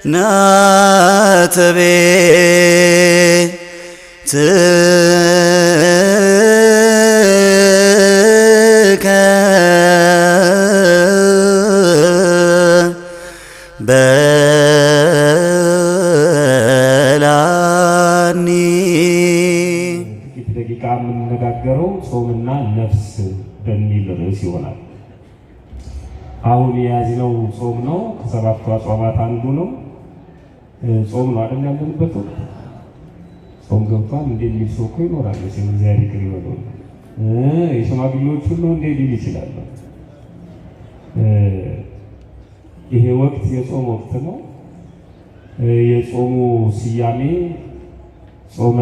ናተቤ ትከ በላኒ። ጥቂት ደቂቃ የምንነጋገረው ጾምና ነፍስ በሚል ርዕስ ይሆናል። አሁን የያዝነው ጾም ነው። ከሰባቱ አጽዋማት አንዱ ነው። ጾም ነው አይደል? ያለንበት ጾም ገብቷል እንዴ የሚል ሰው እኮ ይኖራል። እግዚአብሔር ይቅር ይበለው። የሽማግሌዎች ሁሉ እንዴ ሊል ይችላል። ይሄ ወቅት የጾም ወቅት ነው። የጾሙ ስያሜ ጾመ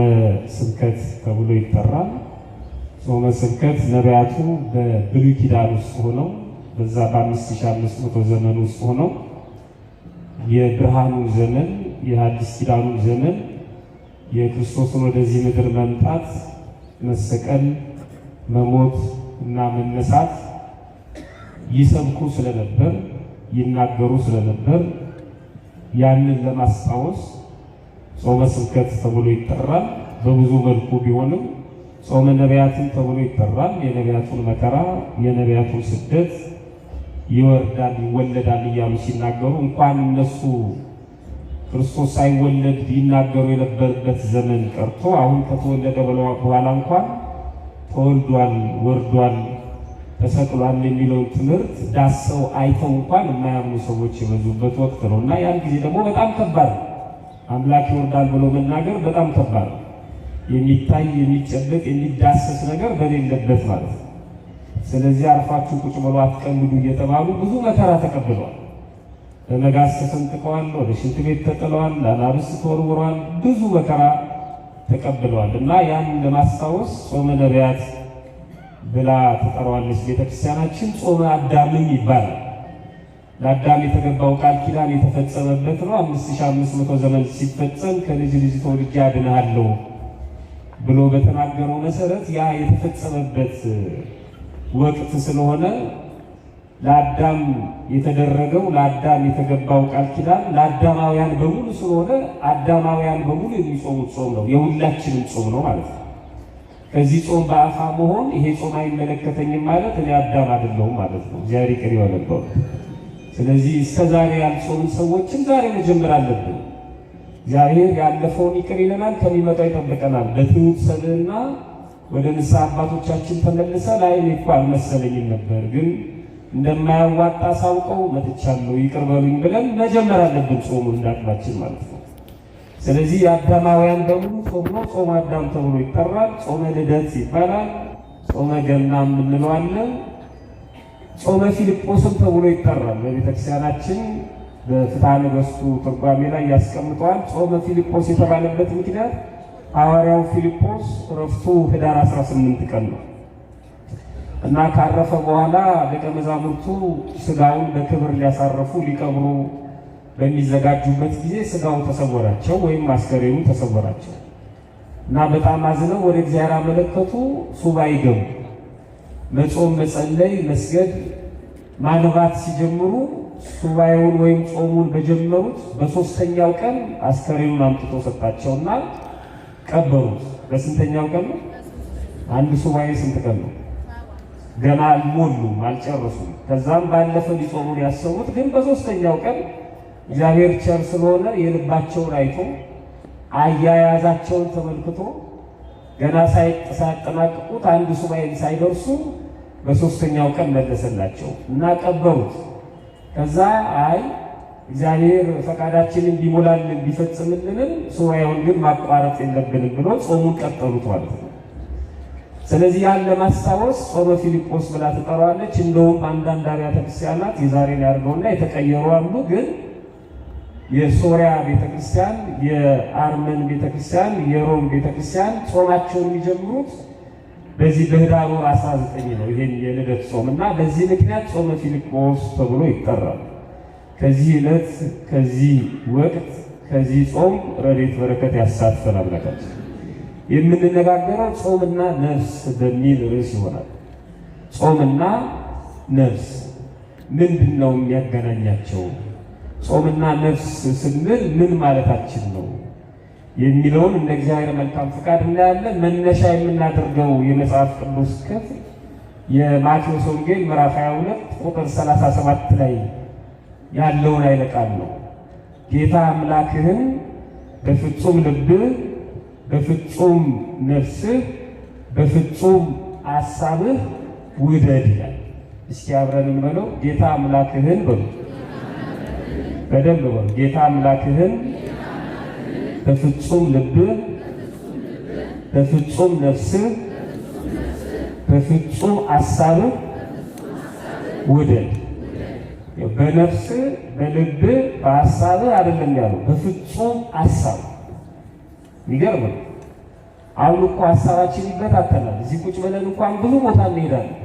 ስብከት ተብሎ ይጠራል። ጾመ ስብከት ነቢያቱ በብሉይ ኪዳን ውስጥ ሆነው በዛ በ5500 ዘመን ውስጥ ሆነው የብርሃኑ ዘመን የሐዲስ ኪዳኑ ዘመን የክርስቶስን ወደዚህ ምድር መምጣት፣ መሰቀል፣ መሞት እና መነሳት ይሰብኩ ስለነበር ይናገሩ ስለነበር ያንን ለማስታወስ ጾመ ስብከት ተብሎ ይጠራል። በብዙ መልኩ ቢሆንም ጾመ ነቢያትን ተብሎ ይጠራል። የነቢያቱን መከራ የነቢያቱን ስደት ይወርዳል ይወለዳል እያሉ ሲናገሩ እንኳን እነሱ ክርስቶስ ሳይወለድ ይናገሩ የነበረበት ዘመን ቀርቶ አሁን ከተወለደ በኋላ እንኳን ተወልዷል፣ ወርዷል፣ ተሰቅሏል የሚለውን ትምህርት ዳሰው አይተው እንኳን የማያምኑ ሰዎች የበዙበት ወቅት ነው እና ያን ጊዜ ደግሞ በጣም ከባድ ነው። አምላክ ይወርዳል ብሎ መናገር በጣም ከባድ ነው። የሚታይ የሚጨበጥ የሚዳሰስ ነገር በሌለበት ማለት ነው። ስለዚህ አርፋችሁ ቁጭ ብሎ አትቀልዱ እየተባሉ ብዙ መከራ ተቀብለዋል። በመጋዝ ተሰንጥቀዋል፣ ወደ ሽንት ቤት ተጥለዋል፣ ለአናብስት ተወርውረዋል፣ ብዙ መከራ ተቀብለዋል እና ያን ለማስታወስ ጾመ ነቢያት ብላ ትጠራዋለች ቤተክርስቲያናችን። ጾመ አዳምም ይባላል። ለአዳም የተገባው ቃል ኪዳን የተፈጸመበት ነው። 5500 ዘመን ሲፈጸም ከልጅ ልጅ ተወልጄ አድንሃለሁ ብሎ በተናገረው መሰረት ያ የተፈጸመበት ወቅት ስለሆነ ለአዳም የተደረገው ለአዳም የተገባው ቃል ኪዳን ለአዳማውያን በሙሉ ስለሆነ አዳማውያን በሙሉ የሚጾሙት ጾም ነው። የሁላችንም ጾም ነው ማለት ነው። ከዚህ ጾም በአፋ መሆን ይሄ ጾም አይመለከተኝም ማለት እኔ አዳም አይደለሁም ማለት ነው። እግዚአብሔር ይቅር ይበለው። ስለዚህ እስከዛሬ ያልጾምን ሰዎችን ዛሬ መጀመር አለብን። እግዚአብሔር ያለፈውን ይቅር ይለናል፣ ከሚመጣው ይጠብቀናል። በትሑት ሰብዕና ወደ ንስሐ አባቶቻችን ተመልሰ ላይ እኮ አልመሰለኝም ነበር ግን እንደማያዋጣ ሳውቀው መጥቻለሁ ይቅር በሉኝ ብለን መጀመር አለብን ጾሙን እንዳቅማችን ማለት ነው። ስለዚህ የአዳማውያን በሙሉ ጾም ነው። ጾመ አዳም ተብሎ ይጠራል። ጾመ ልደት ይባላል። ጾመ ገናም እንለዋለን። ጾመ ፊልጶስም ተብሎ ይጠራል። በቤተክርስቲያናችን በፍትሐ ነገሥቱ ትርጓሜ ላይ ያስቀምጠዋል። ጾመ ፊልጶስ የተባለበት ምክንያት ሐዋርያው ፊልጶስ ዕረፍቱ ኅዳር 18 ቀን ነው እና ካረፈ በኋላ ደቀ መዛሙርቱ ስጋውን በክብር ሊያሳርፉ ሊቀብሩ በሚዘጋጁበት ጊዜ ስጋው ተሰወራቸው ወይም አስከሬኑ ተሰወራቸው እና በጣም አዝነው ወደ እግዚአብሔር አመለከቱ። ሱባኤ ገቡ። መጾም፣ መጸለይ፣ መስገድ፣ ማንባት ሲጀምሩ ሱባኤውን ወይም ጾሙን በጀመሩት በሶስተኛው ቀን አስከሬኑን አምጥቶ ሰጣቸውና ቀበሩት። በስንተኛው ቀን ነው? አንድ ሱባኤ ስንት ቀን ነው? ገና አልሞሉም፣ አልጨረሱም። ከዛም ባለፈ ሊጾሙን ያሰቡት ግን በሶስተኛው ቀን እግዚአብሔር ቸር ስለሆነ የልባቸውን አይቶ አያያዛቸውን ተመልክቶ ገና ሳያጠናቅቁት አንድ ሱባኤ ሳይደርሱ በሶስተኛው ቀን መለሰላቸው እና ቀበሩት። ከዛ አይ እግዚአብሔር ፈቃዳችንን ቢሞላልን ቢፈጽምልንም ሱባኤውን ግን ማቋረጥ የለብንም ብሎ ጾሙን ቀጠሉት ማለት ነው። ስለዚህ ያን ለማስታወስ ጾመ ፊልጶስ ብላ ትጠራዋለች። እንደውም አንዳንድ አብያተ ክርስቲያናት የዛሬን ያድርገውና የተቀየሩ አሉ። ግን የሶሪያ ቤተክርስቲያን፣ የአርመን ቤተክርስቲያን፣ የሮም ቤተክርስቲያን ጾማቸውን የሚጀምሩት በዚህ በኅዳር ወር 19 ነው። ይሄን የልደት ጾም እና በዚህ ምክንያት ጾመ ፊልጶስ ተብሎ ይጠራል። ከዚህ ዕለት ከዚህ ወቅት ከዚህ ጾም ረድኤት በረከት ያሳትፈን አምላካችን። የምንነጋገረው ጾምና ነፍስ በሚል ርዕስ ይሆናል። ጾምና ነፍስ ምንድን ነው የሚያገናኛቸው? ጾምና ነፍስ ስንል ምን ማለታችን ነው የሚለውን እንደ እግዚአብሔር መልካም ፍቃድ እናያለን። መነሻ የምናደርገው የመጽሐፍ ቅዱስ ክፍል የማቴዎስ ወንጌል ምዕራፍ 22 ቁጥር 37 ላይ ያለውን ኃይለ ቃል ነው። ጌታ አምላክህን በፍጹም ልብህ፣ በፍጹም ነፍስህ፣ በፍጹም ሐሳብህ ውደድ ይላል። እስኪ አብረን እንበለው። ጌታ አምላክህን በሉ፣ በደንብ በሉ። ጌታ አምላክህን በፍጹም ልብህ፣ በፍጹም ነፍስህ፣ በፍጹም ሐሳብህ ውደድ። በነፍስህ በልብህ በሐሳብህ አይደለም ያለው፣ በፍጹም ሐሳብ። ይገርም። አሁን እኮ ሐሳባችን ይበታተናል። እዚህ ቁጭ ብለን እንኳን ብዙ ቦታ እንሄዳለን።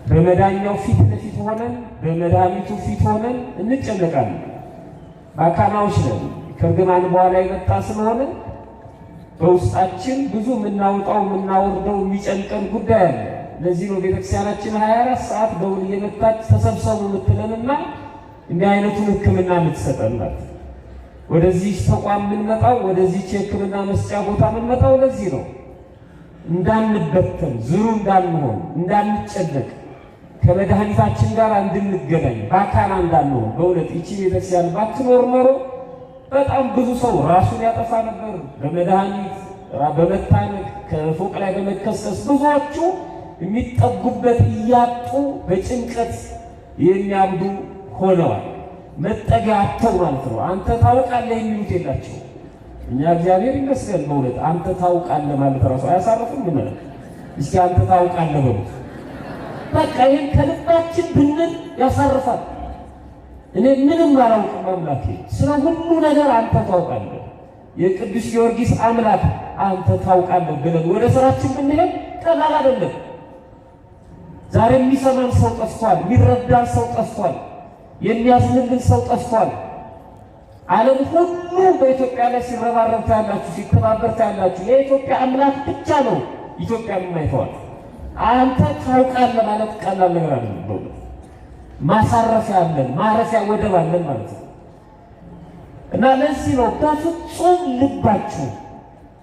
በመዳኛው ፊት ለፊት ሆነን በመድኃኒቱ ፊት ሆነን እንጨነቃለን። በአካናዎች ነን። ከእርግማን በኋላ የመጣ ስለሆነ በውስጣችን ብዙ የምናወጣው የምናወርደው የሚጨንቀን ጉዳይ አለ። ለዚህ ነው ቤተክርስቲያናችን 24 ሰዓት ደውል እየመታች ተሰብሰቡ የምትለንና እንዲህ አይነቱን ሕክምና የምትሰጠናት። ወደዚህ ተቋም የምንመጣው ወደዚህ የሕክምና መስጫ ቦታ የምንመጣው ለዚህ ነው። እንዳንበተን፣ ዝሩ እንዳንሆን፣ እንዳንጨነቅ፣ ከመድኃኒታችን ጋር እንድንገናኝ፣ በአካል እንዳንሆን። በእውነት ይቺ ቤተክርስቲያን ባትኖር ኖሮ በጣም ብዙ ሰው ራሱን ያጠፋ ነበር። በመድኃኒት በመታነቅ ከፎቅ ላይ በመከሰስ ብዙዎቹ የሚጠጉበት እያጡ በጭንቀት የሚያብዱ ሆነዋል። መጠጊያ አጥተው ማለት ነው። አንተ ታውቃለህ የሚሉት የላቸው። እኛ እግዚአብሔር ይመስገን በእውነት አንተ ታውቃለህ ማለት ራሱ አያሳርፍም። ምን እስኪ አንተ ታውቃለህ በሉት። በቃ ይሄን ከልባችን ብንል ያሳርፋል። እኔ ምንም አላውቅም አምላኬ፣ ስለ ሁሉ ነገር አንተ ታውቃለህ። የቅዱስ ጊዮርጊስ አምላክ አንተ ታውቃለህ ብለን ወደ ስራችን ብንሄድ ቀላል አይደለም። ዛሬ የሚሰማን ሰው ጠፍቷል። የሚረዳን ሰው ጠፍቷል። የሚያዝንልን ሰው ጠፍቷል። ዓለም ሁሉ በኢትዮጵያ ላይ ሲረባረብ ታያላችሁ፣ ሲተባበር ታያላችሁ። የኢትዮጵያ አምላክ ብቻ ነው ኢትዮጵያን የማይተዋል። አንተ ታውቃለህ ማለት ቀላል ነገር አይደለም። ማሳረፊያ አለን፣ ማረፊያ ወደብ አለን ማለት ነው። እና ለዚህ ነው በፍጹም ልባችሁ፣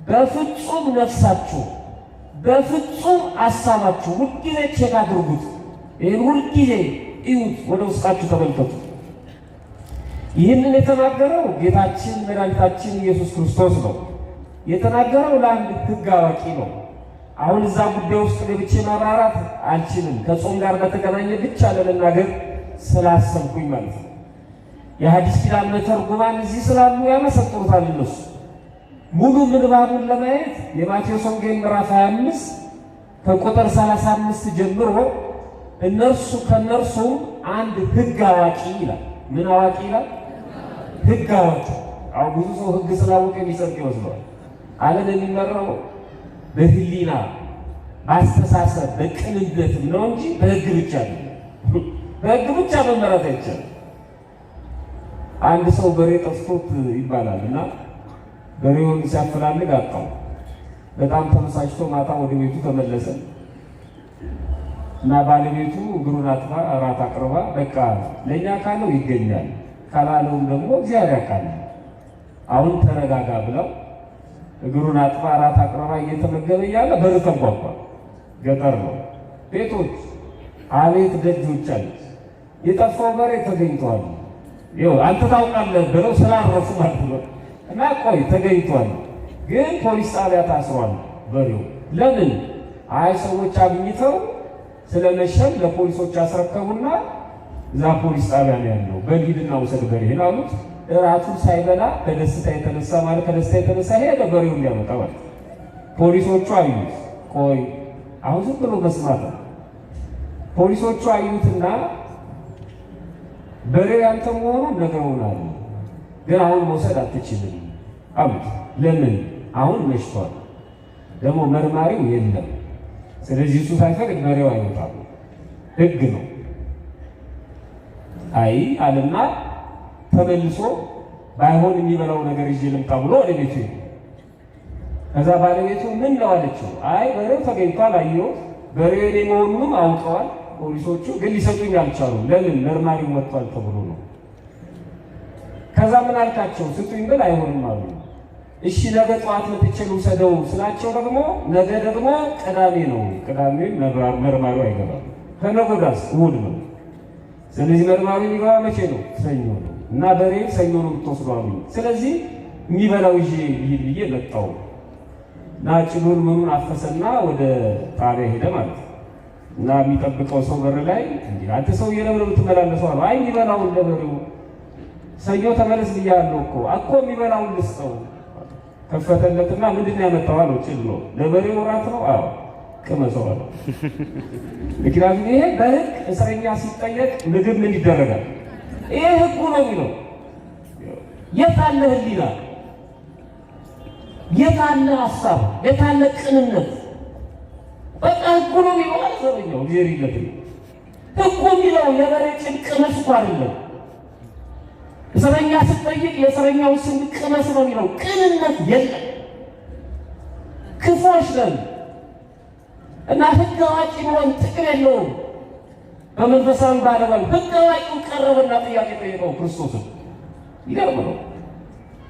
በፍጹም ነፍሳችሁ፣ በፍጹም ሐሳባችሁ ሁልጊዜ ቼክ አድርጉት። ይህን ሁልጊዜ እዩት፣ ወደ ውስጣችሁ ተመልከቱ። ይህንን የተናገረው ጌታችን መድኃኒታችን ኢየሱስ ክርስቶስ ነው። የተናገረው ለአንድ ሕግ አዋቂ ነው። አሁን እዛ ጉዳይ ውስጥ ገብቼ ማብራራት አልችልም። ከጾም ጋር በተገናኘ ብቻ ለመናገር ስላሰብኩኝ ማለት ነው። የሐዲስ ኪዳን መተርጉማን እዚህ ስላሉ ያመሰጥሩታል። እነሱ ሙሉ ምንባቡን ለማየት የማቴዎስ ወንጌል ምዕራፍ 25 ከቁጥር 35 ጀምሮ ከእነርሱም አንድ ሕግ አዋቂ ይላል። ምን አዋቂ ይላል? ሕግ አዋቂ። አሁን ብዙ ሰው ሕግ ስላወቀ የሚጸድቅ ይመስለዋል። ዓለም የሚመራው በህሊና በአስተሳሰብ በቅንነትም ነው እንጂ በሕግ ብቻ ነው። በሕግ ብቻ መመራት አይቻልም። አንድ ሰው በሬ ጠፍቶት ይባላል እና በሬውን ሲያፈላልግ አጣው። በጣም ተመሳጭቶ ማታ ወደ ቤቱ ተመለሰ እና ባለቤቱ እግሩን አጥባ እራት አቅርባ በቃ ለእኛ ካለው ይገኛል ካላለውም ደግሞ እግዚአብሔር ያውቃል፣ አሁን ተረጋጋ ብለው እግሩን አጥባ እራት አቅርባ እየተመገበ እያለ በር ተንኳኳ። ገጠር ነው፣ ቤቶች አቤት ደጆች አሉት። የጠፋው በሬ ተገኝቷል። ይኸው አንተ ታውቃለህ ብለው ስላረፉ ማለት ነው። እና ቆይ ተገኝቷል፣ ግን ፖሊስ ጣቢያ ታስሯል በሬው። ለምን? አይ ሰዎች አግኝተው ስለመሸም ለፖሊሶች አስረከቡና እዛ ፖሊስ ጣቢያ ነው ያለው፣ በሂድና ውሰድ በሬህን አሉት። እራቱን ሳይበላ ከደስታ የተነሳ ሄደ በሬውን ሊያመጣ ማለት። ፖሊሶቹ አዩት። ቆይ አሁን ዝም ብሎ መስማት ነው። ፖሊሶቹ አዩትና በሬው ያንተ መሆኑን ነግረውናል፣ ግን አሁን መውሰድ አትችልም አሉት። ለምን? አሁን መሽቷል፣ ደግሞ መርማሪው የለም። ስለዚህ እሱ ሳይፈቅድ በሬው አይወጣም፣ ሕግ ነው። አይ አለና ተመልሶ ባይሆን የሚበላው ነገር ይዤ ልምጣ ብሎ ወደ ቤቱ ሄደ። ከዛ ባለቤቱ ምን ነው አለችው። አይ በሬው ተገኝቷል፣ አየሁት፣ በሬው የኔ መሆኑንም አውቀዋል፣ ፖሊሶቹ ግን ሊሰጡኝ አልቻሉም። ለምን? መርማሪው ወጥቷል ተብሎ ነው። ከዛ ምን አልካቸው? ስጡኝ ብል አይሆንም አሉ። እሺ ነገ ጠዋት መጥቼ ልውሰደው ስላቸው ደግሞ ነገ ደግሞ ቅዳሜ ነው። ቅዳሜ መርማሪው አይገባም። ከነገ ወዲያስ እሑድ ነው። ስለዚህ መርማሪው የሚገባ መቼ ነው? ሰኞ ነው። እና በሬን ሰኞ ነው የምትወስደው አሉኝ። ስለዚህ የሚበላው ይዤ ልሂድ ብዬ መጣሁ እና ጭኑን ምኑን አፈሰና ወደ ጣቢያ ሄደ ማለት ነው። እና የሚጠብቀው ሰው በር ላይ እንዲህ አንተ ሰውዬ ለምን የምትመላለሰው አለው። አይ የሚበላውን ለበሬው ሰኞ ተመለስ ብያለሁ እኮ የሚበላውን ልስጠው። ከፈተለትና ምንድን ነው ያመጣው አለው። ጭል ነው። ለበሬው እራት ነው። አዎ ቅመሰው አለው። ምክንያቱም ይሄ በሕግ እስረኛ ሲጠየቅ ምግብ ምን ይደረጋል? ይሄ ሕጉ ነው የሚለው። የት አለ ሕሊና? የት አለ ሀሳብ? የት አለ ቅንነት? በቃ ሕጉ ነው የሚለው አልሰበኛው ዜሪለት ሕጉ የሚለው የበሬ ጭን ቅመስ እኮ አይደለም። እስረኛ ስትጠይቅ የእስረኛው ስም ቅመስ ነው የሚለው። ቅንነት የለም። ክፎች ነን እና ሕግ አዋቂ መሆን ጥቅም የለውም። በመንፈሳዊ ባለባል ሕግ አዋቂው ቀረበና ጥያቄ ጠየቀው ክርስቶስን። ይገርም ነው።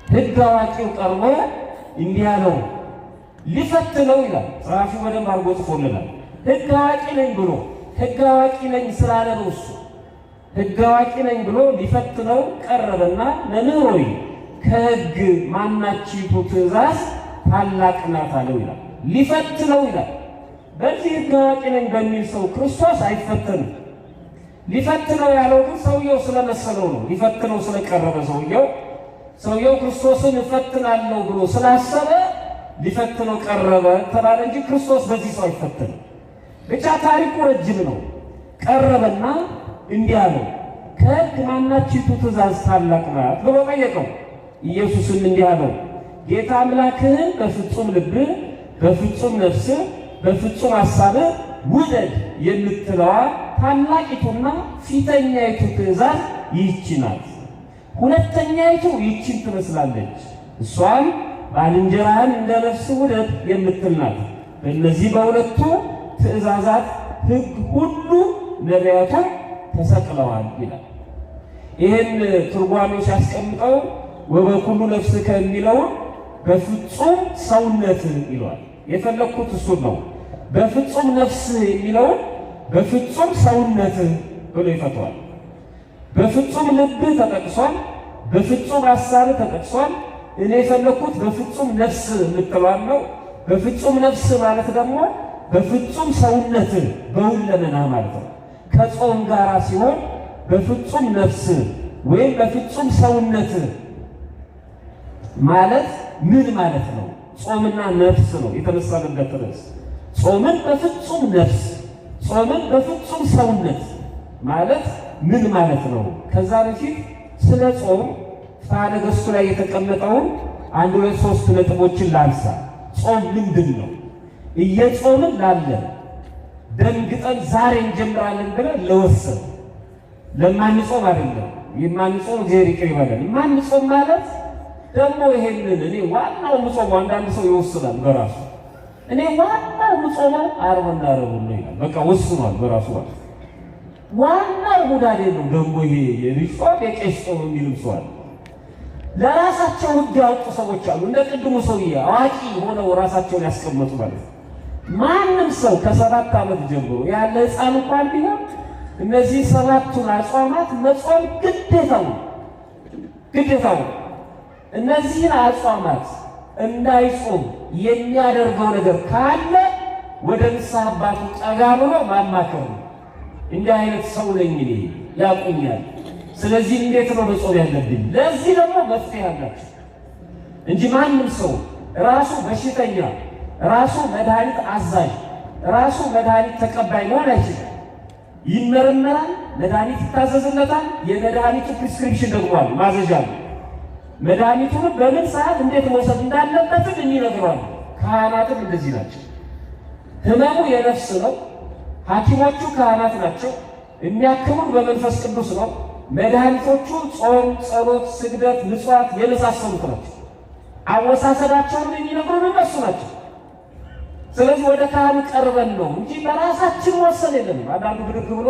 ሕግ አዋቂው ቀርቦ እንዲህ አለው፣ ሊፈትነው ይላል ጸሐፊው በደንብ አድርጎ ጽፎልናል። ሕግ አዋቂ ነኝ ብሎ ሕግ አዋቂ ነኝ ስላለ ነው እሱ ሕግ አዋቂ ነኝ ብሎ ሊፈትነው ቀረበና መምህር ሆይ ከሕግ ማናችይቱ ትእዛዝ ታላቅ ናት አለው ይላል። ሊፈትነው ይላል። በዚህ ሕግ አዋቂ ነኝ በሚል ሰው ክርስቶስ አይፈተንም። ሊፈትነው ያለው ግን ሰውየው ስለመሰለው ነው። ሊፈትነው ስለቀረበ ሰውየው ክርስቶስን እፈትናለሁ ብሎ ስላሰበ ሊፈትነው ቀረበ ተባለ እንጂ ክርስቶስ በዚህ ሰው አይፈተንም። ብቻ ታሪኩ ረጅም ነው። ቀረበና እንዲህ አለው፣ ከሕግ ማናችይቱ ትእዛዝ ታላቅ ናት ብሎ ጠየቀው። ኢየሱስም እንዲህ አለው፣ ጌታ አምላክህን በፍጹም ልብህ፣ በፍጹም ነፍስህ፣ በፍጹም ሐሳብህ ውደድ የምትለዋ ታላቂቱና ፊተኛይቱ ትእዛዝ ይህች ናት። ሁለተኛይቱ ይህችን ትመስላለች፣ እሷም ባልንጀራህን እንደ ነፍስህ ውደድ የምትል ናት። በእነዚህ በሁለቱ ትእዛዛት ሕግ ሁሉ ነቢያቱ ተሰቅለዋል ይላል። ይህን ትርጓሜው ሲያስቀምጠው ወበኩሉ ነፍስከ የሚለውን በፍጹም ሰውነት ይለዋል። የፈለግኩት እሱን ነው። በፍጹም ነፍስ የሚለውን በፍጹም ሰውነት ብሎ ይፈተዋል። በፍጹም ልብህ ተጠቅሷል። በፍጹም ሐሳብ ተጠቅሷል። እኔ የፈለግኩት በፍጹም ነፍስ የምትለዋል ነው። በፍጹም ነፍስ ማለት ደግሞ በፍጹም ሰውነት በሁለመና ማለት ነው። ከጾም ጋር ሲሆን በፍጹም ነፍስ ወይም በፍጹም ሰውነት ማለት ምን ማለት ነው? ጾምና ነፍስ ነው የተነሳንበት ርዕስ። ጾምን በፍጹም ነፍስ፣ ጾምን በፍጹም ሰውነት ማለት ምን ማለት ነው? ከዛ በፊት ስለ ጾም ፍትሐ ነገሥቱ ላይ የተቀመጠውን 1 2 3 ነጥቦችን ላንሳ። ጾም ምንድን ነው? እየጾምን ላለን ደንግጠን ዛሬ እንጀምራለን ብለን ለወሰን ለማንጾም አይደለም። የማንጾም እግዚአብሔር ይቅር ይበለን። የማንጾም ማለት ደግሞ ይሄንን እኔ ዋናው ምጾም አንዳንድ ሰው ይወስናል በራሱ እኔ ዋናው ምጾመው ዓርብና ረቡዕ ነው ይላል። በቃ ወስኗል በራሱ ማለት ዋናው ጉዳዴ ነው። ደግሞ ይሄ የሪጾም የቄስ ጾም የሚልም ሰው አለ። ለራሳቸው ሕግ ያወጡ ሰዎች አሉ። እንደ ቅድሙ ሰውዬ አዋቂ ሆነው ራሳቸውን ያስቀመጡ ማለት ነው። ማንም ሰው ከ7 ዓመት ጀምሮ ያለ ሕፃን እንኳን ቢሆን እነዚህ 7ቱን አጽዋማት መጾም ግዴታው ነው። እነዚህን አጽዋማት እንዳይጾም የሚያደርገው ነገር ካለ ወደ ንስሐ አባቱ ጠጋ ብሎ ማማከር ነው። እንዲህ አይነት ሰው ነኝ እኔ ያውቁኛል፣ ስለዚህ እንዴት ነው መጾም ያለብኝ? ለዚህ ደግሞ መፍትሄ አላቸው እንጂ ማንም ሰው ራሱ በሽተኛ፣ ራሱ መድኃኒት አዛዥ፣ ራሱ መድኃኒት ተቀባይ መሆን አይችልም። ይመረመራል፣ መድኃኒት ይታዘዝለታል። የመድኃኒቱ ፕሪስክሪፕሽን ደግሞ አለ፣ ማዘዣ አለ። መድኃኒቱን በምን ሰዓት እንዴት መውሰድ እንዳለበትም ይነግረዋል። ካህናትም እንደዚህ ናቸው። ህመሙ የነፍስ ነው። ሐኪሞቹ ካህናት ናቸው። የሚያክሙን በመንፈስ ቅዱስ ነው። መድኃኒቶቹ ጾም፣ ጸሎት፣ ስግደት፣ ምጽዋት የመሳሰሉት ናቸው። አወሳሰዳቸውን የሚነግሩን እነሱ ናቸው። ስለዚህ ወደ ካህኑ ቀርበን ነው እንጂ በራሳችን ወሰን የለም። አንዳንዱ ብድግ ብሎ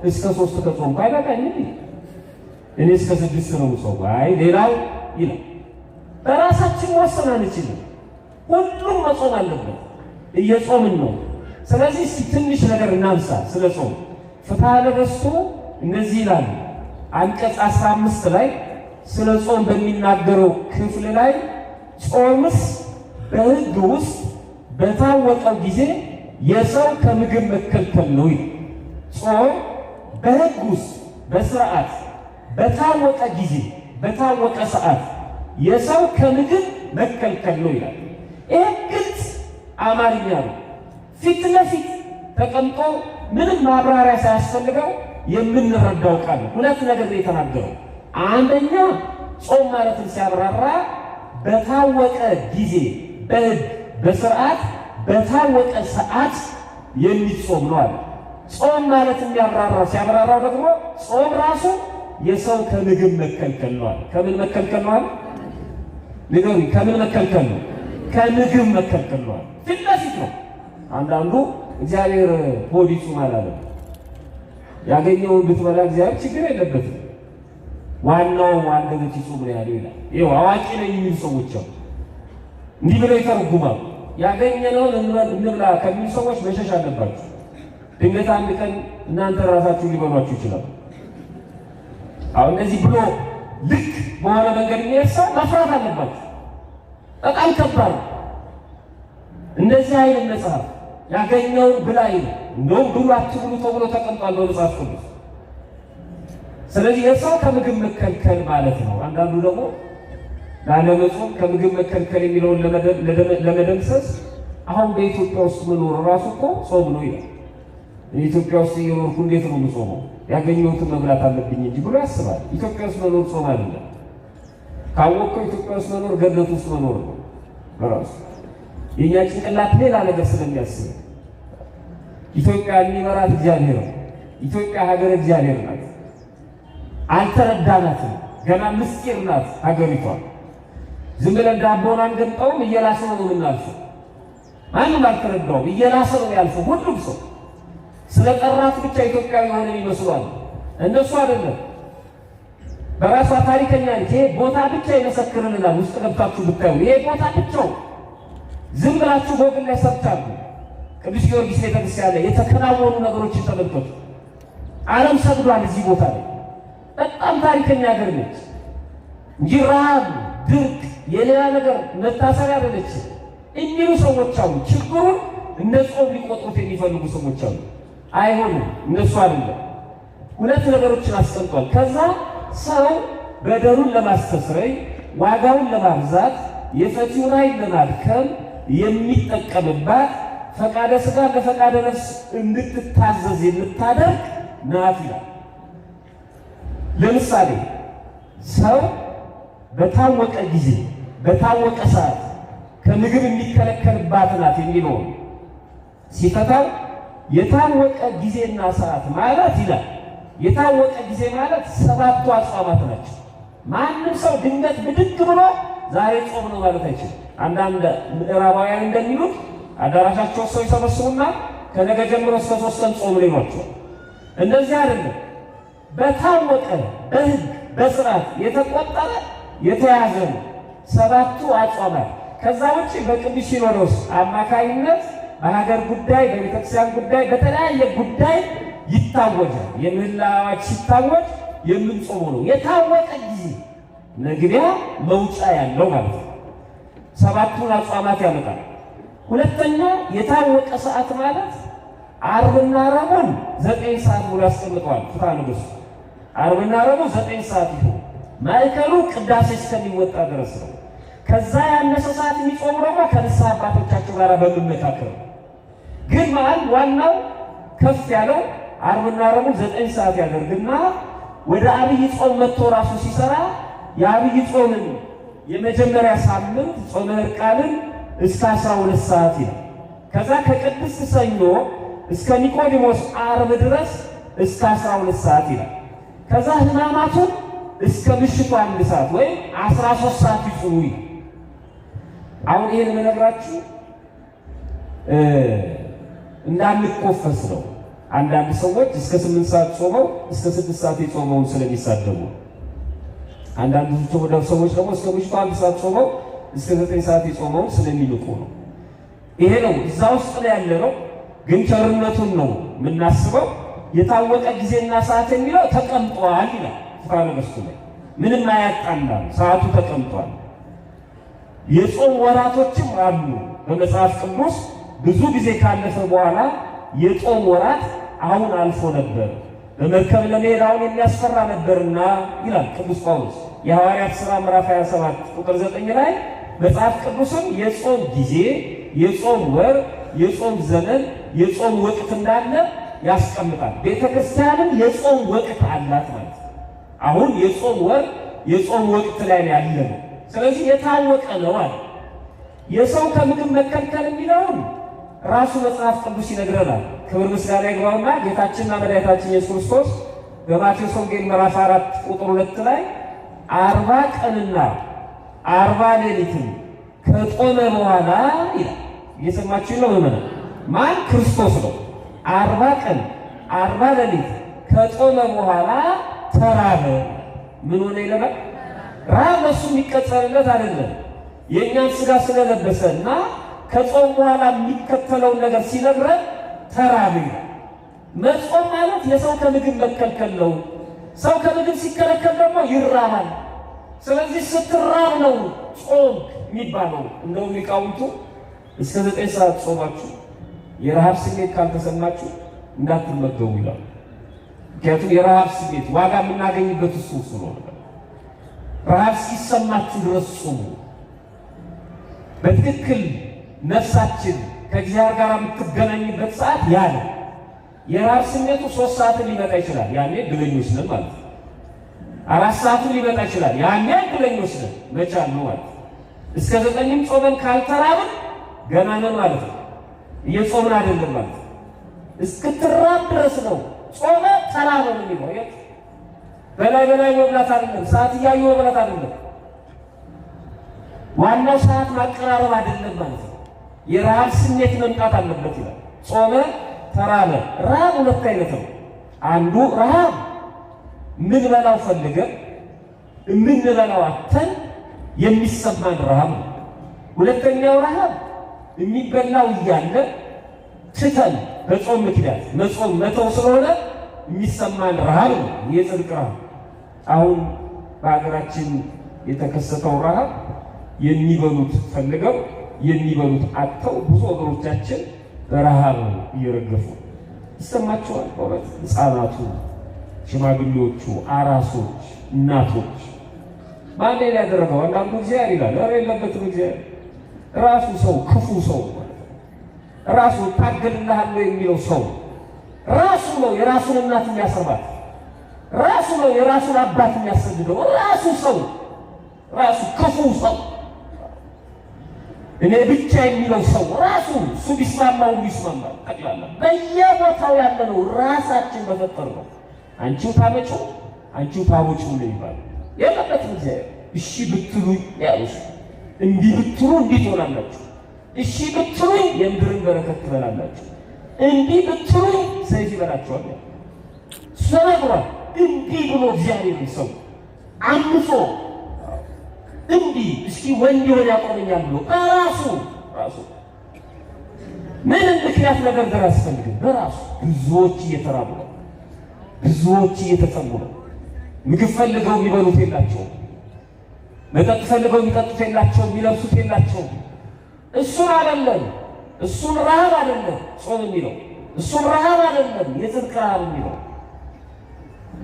እስከ 3 ከጾምኩ አይበቃኝም እኔ እስከ 6 ነው የምጾመው አይ ሌላው ይላል። በራሳችን ወሰን አንችልም። ሁሉም መጾም አለበት። እየጾምን ነው። ስለዚህ ትንሽ ነገር እናንሳ ስለ ጾም። ፍትሐ ነገሥቱ እነዚህ ይላሉ። አንቀጽ 15 ላይ ስለ ጾም በሚናገረው ክፍል ላይ ጾምስ በሕግ ውስጥ በታወቀው ጊዜ የሰው ከምግብ መከልከል ነው ይላል። ጾም በሕግ ውስጥ በስርዓት በታወቀ ጊዜ በታወቀ ሰዓት የሰው ከምግብ መከልከል ነው ይላል። ይህ ግልጽ አማርኛ ነው። ፊት ለፊት ተቀምጦ ምንም ማብራሪያ ሳያስፈልገው የምንረዳው ቃል ነው። ሁለት ነገር ነው የተናገረው። አንደኛ ጾም ማለትን ሲያብራራ በታወቀ ጊዜ በሕግ በስርዓት በታወቀ ሰዓት የሚጾም ነው አለ። ጾም ማለት ሲያብራራው ደግሞ ጾም ራሱ የሰው ከምግብ መከልከል ነው አለ። ከምን መከልከል ነው አለ? ንገሩኝ። ከምን መከልከል ነው? ከምግብ መከልከል ነው አለ። ፊት ለፊት ነው። አንዳንዱ እግዚአብሔር ሆድ ይጾማል አለ። ያገኘውን ብትበላ እግዚአብሔር ችግር የለበትም። ዋናው አንደበት ይጾም ነው ያለው ይላል። ይኸው አዋቂ ነኝ የሚሉ ሰዎች አሉ። እንዲህ ብለው ይተረጉማሉ። ያገኘነውን እንብላ ከሚሉ ሰዎች መሸሽ አለባችሁ። ድንገት አንድ ቀን እናንተ ራሳችሁ ሊበሏችሁ ይችላሉ። አሁን እንደዚህ ብሎ ልክ በሆነ መንገድ የሚሄድ ሰው መፍራት አለባችሁ። በጣም ከባድ ነው። እንደዚህ አይነት መጽሐፍ ያገኘውን ብላ ይላል። እንደውም ብሉ አትብሉ ተብሎ ተቀምጧል በመጽሐፍ ቅዱስ። ስለዚህ የሰው ከምግብ መከልከል ማለት ነው። አንዳንዱ ደግሞ ላለመጾም ከምግብ መከልከል የሚለውን ለመደምሰስ አሁን በኢትዮጵያ ውስጥ መኖር ራሱ እኮ ጾም ነው ይላል። ኢትዮጵያ ውስጥ እየኖርኩ እንዴት ነው የምጾመው? ያገኘሁትን መብላት አለብኝ እንጂ ብሎ ያስባል። ኢትዮጵያ ውስጥ መኖር ጾም አይደለም። ካወቅከው ኢትዮጵያ ውስጥ መኖር ገነት ውስጥ መኖር ነው በራሱ። የእኛ ጭንቅላት ሌላ ነገር ስለሚያስብ ኢትዮጵያ የሚመራት እግዚአብሔር ነው። ኢትዮጵያ ሀገር እግዚአብሔር ናት። አልተረዳናትም። ገና ምስጢር ናት ሀገሪቷ። ዝም ብለን ዳቦን አንገምጠውም፣ እየላሰ ነው የምናልፈው። ማንም አልተረዳውም፣ እየላሰ ነው ያልፈው ሁሉም ሰው። ስለቀራት ብቻ ኢትዮጵያዊ የሆነ ይመስላል። እነሱ አይደለም። በራሷ ታሪከኛ ነች። ይሄ ቦታ ብቻ ይመሰክርልናል። ውስጥ ገብታችሁ ብታዩ ይሄ ቦታ ብቻው ዝም ብላችሁ ጎግል ላይ ሰርቻሉ። ቅዱስ ጊዮርጊስ ቤተክርስቲያን ላይ የተከናወኑ ነገሮችን ተመልከቱ። ዓለም ሰግዷል እዚህ ቦታ ላይ። በጣም ታሪከኛ ሀገር ነች እንጂ ረሃብ፣ ድርቅ፣ የሌላ ነገር መታሰቢያ አይደለች የሚሉ ሰዎች አሉ። ችግሩን እንደ ጾም ሊቆጥሩት የሚፈልጉ ሰዎች አሉ። አይሆንም፣ እነሱ አይደለም። ሁለት ነገሮችን አስቀምጧል። ከዛ ሰው በደሉን ለማስተስረይ ዋጋውን ለማብዛት የፈቲውን ኃይል ለማድከም የሚጠቀምባት ፈቃደ ሥጋ ለፈቃደ ነፍስ እንድትታዘዝ የምታደርግ ናት ይላል። ለምሳሌ ሰው በታወቀ ጊዜ በታወቀ ሰዓት ከምግብ የሚከለከልባት ናት የሚለውን ሲፈታው የታወቀ ጊዜና ሰዓት ማለት ይላል። የታወቀ ጊዜ ማለት 7ቱ አጽዋማት ናቸው። ማንም ሰው ድንገት ብድግ ብሎ ዛሬ ጾም ነው ማለት አይችልም። አንዳንድ ምዕራባውያን እንደሚሉት አዳራሻቸው ሰው ይሰበስቡና ከነገ ጀምሮ እስከ 3 ቀን ጾም ይሏቸዋል። እንደዚህ አይደለም። በታወቀ በሕግ በስርዓት የተቆጠረ የተያዘ ነው 7ቱ አጽዋማት። ከዛ ውጭ በቅዱስ ሲኖዶስ አማካይነት በሀገር ጉዳይ፣ በቤተክርስቲያን ጉዳይ፣ በተለያየ ጉዳይ ይታወጃል። የምህላ አዋጅ ሲታወጅ የምንጾመው ነው። የታወቀ ጊዜ መግቢያ መውጫ ያለው ማለት ነው። 7ቱን አጽዋማት ያመጣል። ሁለተኛ የታወቀ ሰዓት ማለት ዓርብና ረቡዕን 9 ሰዓት ብሎ ያስቀምጠዋል ፍትሐ ነገሥቱ። ዓርብና ረቡዕ 9 ሰዓት ይሁን፣ ማዕከሉ ቅዳሴ እስከሚወጣ ድረስ ነው። ከዛ ያነሰ ሰዓት የሚጾሙ ደግሞ ከንስሐ አባቶቻቸው ጋር በመመካከር ነው። ግን መሀል ዋናው ከፍ ያለው ዓርብና ረቡዕ 9 ሰዓት ያደርግና ወደ አብይ ጾም መጥቶ ራሱ ሲሰራ የአብይ ጾምን የመጀመሪያ ሳምንት ጾመ ዕርቃንን እስከ 12 ሰዓት ይላል። ከዛ ከቅድስት ሰኞ እስከ ኒቆዲሞስ ዓርብ ድረስ እስከ 12 ሰዓት ይላል። ከዛ ሕማማቱን እስከ ምሽቱ 1 ሰዓት ወይም 13 ሰዓት ይጾሙ ይላል። አሁን ይሄን የምነግራችሁ እንዳንቆፈስ ነው። አንዳንድ ሰዎች እስከ 8 ሰዓት ጾመው እስከ 6 ሰዓት የጾመውን ስለሚሳደቡ፣ አንዳንዶቹ ሰዎች ደግሞ እስከ ምሽቱ 1 ሰዓት ጾመው እስከ 9 ሰዓት የጾመውን ስለሚልቁ ነው። ይሄ ነው እዛ ውስጥ ላይ ያለ ነው። ግን ቸርነቱን ነው የምናስበው። የታወቀ ጊዜና ሰዓት የሚለው ተቀምጧል ይላል ፍትሐ ነገሥቱ ላይ። ምንም አያጣላም፣ ሰዓቱ ተቀምጧል። የጾም ወራቶችም አሉ በመጽሐፍ ቅዱስ። ብዙ ጊዜ ካለፈ በኋላ የጾም ወራት አሁን አልፎ ነበር፣ በመርከብ ለመሄድ አሁን የሚያስፈራ ነበርና ይላል ቅዱስ ጳውሎስ የሐዋርያት ሥራ ምዕራፍ 27 ቁጥር 9 ላይ። መጽሐፍ ቅዱስም የጾም ጊዜ፣ የጾም ወር፣ የጾም ዘመን፣ የጾም ወቅት እንዳለ ያስቀምጣል። ቤተ ክርስቲያንም የጾም ወቅት አላት ማለት ነው። አሁን የጾም ወር የጾም ወቅት ላይ ያለ ነው። ስለዚህ የታወቀ ነው አለ። የሰው ከምግብ መከልከል የሚለውን ራሱ መጽሐፍ ቅዱስ ይነግረናል። ክብር ምስጋና ይግባውና ጌታችንና መድኃኒታችን ኢየሱስ ክርስቶስ በማቴዎስ ወንጌል ምዕራፍ 4 ቁጥር 2 ላይ 40 ቀንና 40 ሌሊትን ከጾመ በኋላ ይላል። እየሰማችሁ ነው ምእመናን? ማን? ክርስቶስ ነው። 40 ቀን 40 ሌሊት ከጾመ በኋላ ተራበ። ምን ሆነ ይለናል? ረሃብ ለሱ የሚቀጸልለት አይደለም። የእኛን ስጋ ስለለበሰና ከጾም በኋላ የሚከተለውን ነገር ሲነግረን ተራበ። መጾም ማለት የሰው ከምግብ መከልከል ነው። ሰው ከምግብ ሲከለከል ደግሞ ይራባል። ስለዚህ ስትራብ ነው ጾም የሚባለው። እንደውም ሊቃውንቱ እስከ 9 ሰዓት ጾማችሁ የረሃብ ስሜት ካልተሰማችሁ እንዳትመገቡ ይላሉ። ምክንያቱም የረሃብ ስሜት ዋጋ የምናገኝበት እሱ ስለሆነ ረሃብ ሲሰማችሁ ድረስ ጾሙ። በትክክል ነፍሳችን ከእግዚአብሔር ጋር የምትገናኝበት ሰዓት ያለ የረሃብ ስሜቱ 3 ሰዓትን ሊመጣ ይችላል። ያኔ ድለኞች ነን ማለት ነው። 4 ሰዓትን ሊመጣ ይችላል። ያኔ ድለኞች ነን መቻል ነው ማለት ነው። እስከ 9ም ጾመን ካልተራብን ገና ነን ማለት ነው። እየጾምን አይደለም ማለት ነው። እስክትራብ ድረስ ነው ጾመ ተራበ ነው የሚለው። በላይ መብላት አይደለም፣ ሰዓት እያዩ መብላት አይደለም። ዋናው ሰዓት ማቀራረብ አይደለም ማለት ነው። የረሃብ ስሜት መምጣት አለበት ይላል። ጾመ ተራበ። ረሃብ 2 አይነት ነው። አንዱ ረሃብ ምን በላው ፈልገን የምንበላው አተን የሚሰማን ረሃብ ነው። ሁለተኛው ረሃብ የሚበላው እያለ ትተን በጾም ምክንያት መጾም መተው ስለሆነ የሚሰማን ረሃብ ነው። የጽድቅ ረሃብ። አሁን በሀገራችን የተከሰተው ረሃብ የሚበሉት ፈልገው የሚበሉት አጥተው ብዙ ወገኖቻችን በረሃብ እየረገፉ ይሰማቸዋል። በእውነት ሕፃናቱ፣ ሽማግሌዎቹ፣ አራሶች፣ እናቶች ማን ላይ ያደረገው? አንዳንዱ እግዚአብሔር ይላል። ኧረ የለበትም እግዚአብሔር ራሱ ሰው ክፉ ሰው ማለት ነው። ራሱ ታገልልሃለሁ የሚለው ሰው ራሱ ነው የራሱን እናት የሚያሰባት፣ ራሱ ነው የራሱን አባት የሚያሰድደው፣ ራሱ ሰው ራሱ ክፉ ሰው እኔ ብቻ የሚለው ሰው ራሱ እሱ ቢስማማው ይስማማል። ጠቅላላ በየቦታው ያለ ነው ራሳችን በፈጠር ነው። አንቺው ታመጪው አንቺው ታወጪው ነው ይባላል። የለበትም እግዚአብሔር። እሺ ብትሉኝ ያሉስ እንዲህ ብትሉ እንዲህ ትሆናላችሁ፣ እሺ ብትሉኝ የምድርን በረከት ትበላላችሁ፣ እንዲህ ብትሉኝ ሰይፍ ይበላችኋል። ሰነግሯል። እንዲህ ብሎ እግዚአብሔር ሰው አምጾ እንዲህ እስኪ ወንድ የሆነ ያቆመኛል ብሎ በራሱ ምንም ምክንያት ነገር አያስፈልግም። በራሱ ብዙዎች እየተራቡ ነው፣ ብዙዎች እየተጠሙ ነው። ምግብ ፈልገው የሚበሉት የላቸውም፣ መጠጥ ፈልገው የሚጠጡት የላቸውም፣ የሚለብሱት የላቸውም። እሱን አይደለም፣ እሱን ረሃብ አይደለም ጾም የሚለው፣ እሱን ረሃብ አይደለም የጽድቅ ረሃብ የሚለው።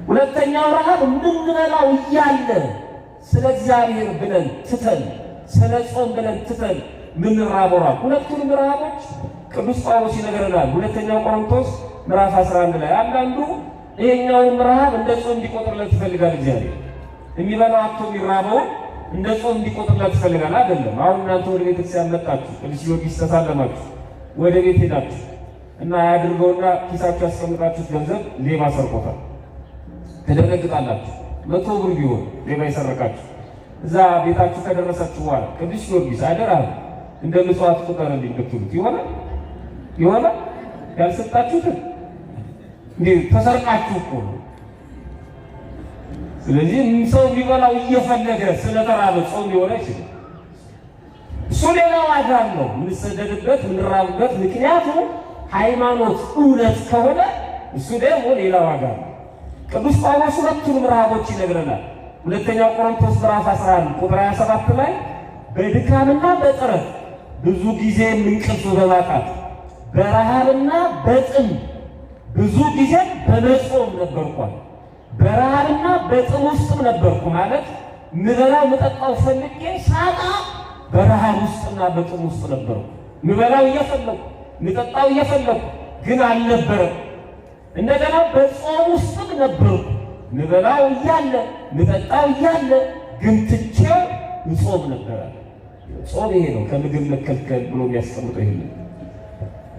ሁለተኛው ረሃብ የምንበላው እያለ ስለ እግዚአብሔር ብለን ትተን፣ ስለ ጾም ብለን ትተን ምንራበው ረሃብ። ሁለቱንም ረሃቦች ቅዱስ ጳውሎስ ይነግረናል። ሁለተኛው ቆሮንቶስ ምዕራፍ 11 ላይ አንዳንዱ ይሄኛውን ረሃብ እንደ ጾም እንዲቆጥርለት ይፈልጋል። እግዚአብሔር የሚበላው አጥቶ የሚራበውን እንደ ጾም እንዲቆጥርለት ይፈልጋል። አይደለም። አሁን እናንተ ወደ ቤተክርስቲያን መጣችሁ፣ ቅዱስ ጊዮርጊስ ተሳለማችሁ፣ ወደ ቤት ሄዳችሁ እና ያድርገውና ኪሳችሁ ያስቀምጣችሁት ገንዘብ ሌባ ሰርቆታል። ትደነግጣላችሁ። 100 ብር ቢሆን ሌባ የሰረቃችሁ እዛ ቤታችሁ ከደረሳችሁ በኋላ ቅዱስ ጊዮርጊስ አደራ እንደ ምጽዋት ቁጠርልኝ ብትሉት ይሆናል? ይሆነ ያልሰጣችሁትን እንዴ ተሰርቃችሁ እኮ። ስለዚህ ሰው ሊበላው እየፈለገ ስለተራበ ጾም ሊሆን አይችልም። እሱ ሌላ ዋጋ አለው። የምንሰደድበት የምንራብበት ምክንያቱ ሃይማኖት እውነት ከሆነ እሱ ደግሞ ሌላ ዋጋ አለው። ቅዱስ ጳውሎስ ሁለቱንም ረሃቦች ይነግረናል። ሁለተኛው ቆሮንቶስ ምዕራፍ 11 ቁጥር 27 ላይ በድካምና በጥረት ብዙ ጊዜ እንቅልፍ በማጣት በረሃብና በጥም ብዙ ጊዜ በመጾም ነበርኳል። በረሃብና በጥም ውስጥ ነበርኩ ማለት ምበላው መጠጣው ፈልጌ ሳጣ በረሃብ ውስጥና በጥም ውስጥ ነበርኩ። ምበላው እየፈለኩ ምጠጣው እየፈለኩ ግን አልነበረም። እንደገና በጾም ውስጥ ነበርኩ። ምበላው እያለ ምጠጣው እያለ ግን ትቼው እጾም ነበር። ጾም ይሄ ነው ከምግብ መከልከል ብሎ የሚያስቀምጠው ይሄ ነው።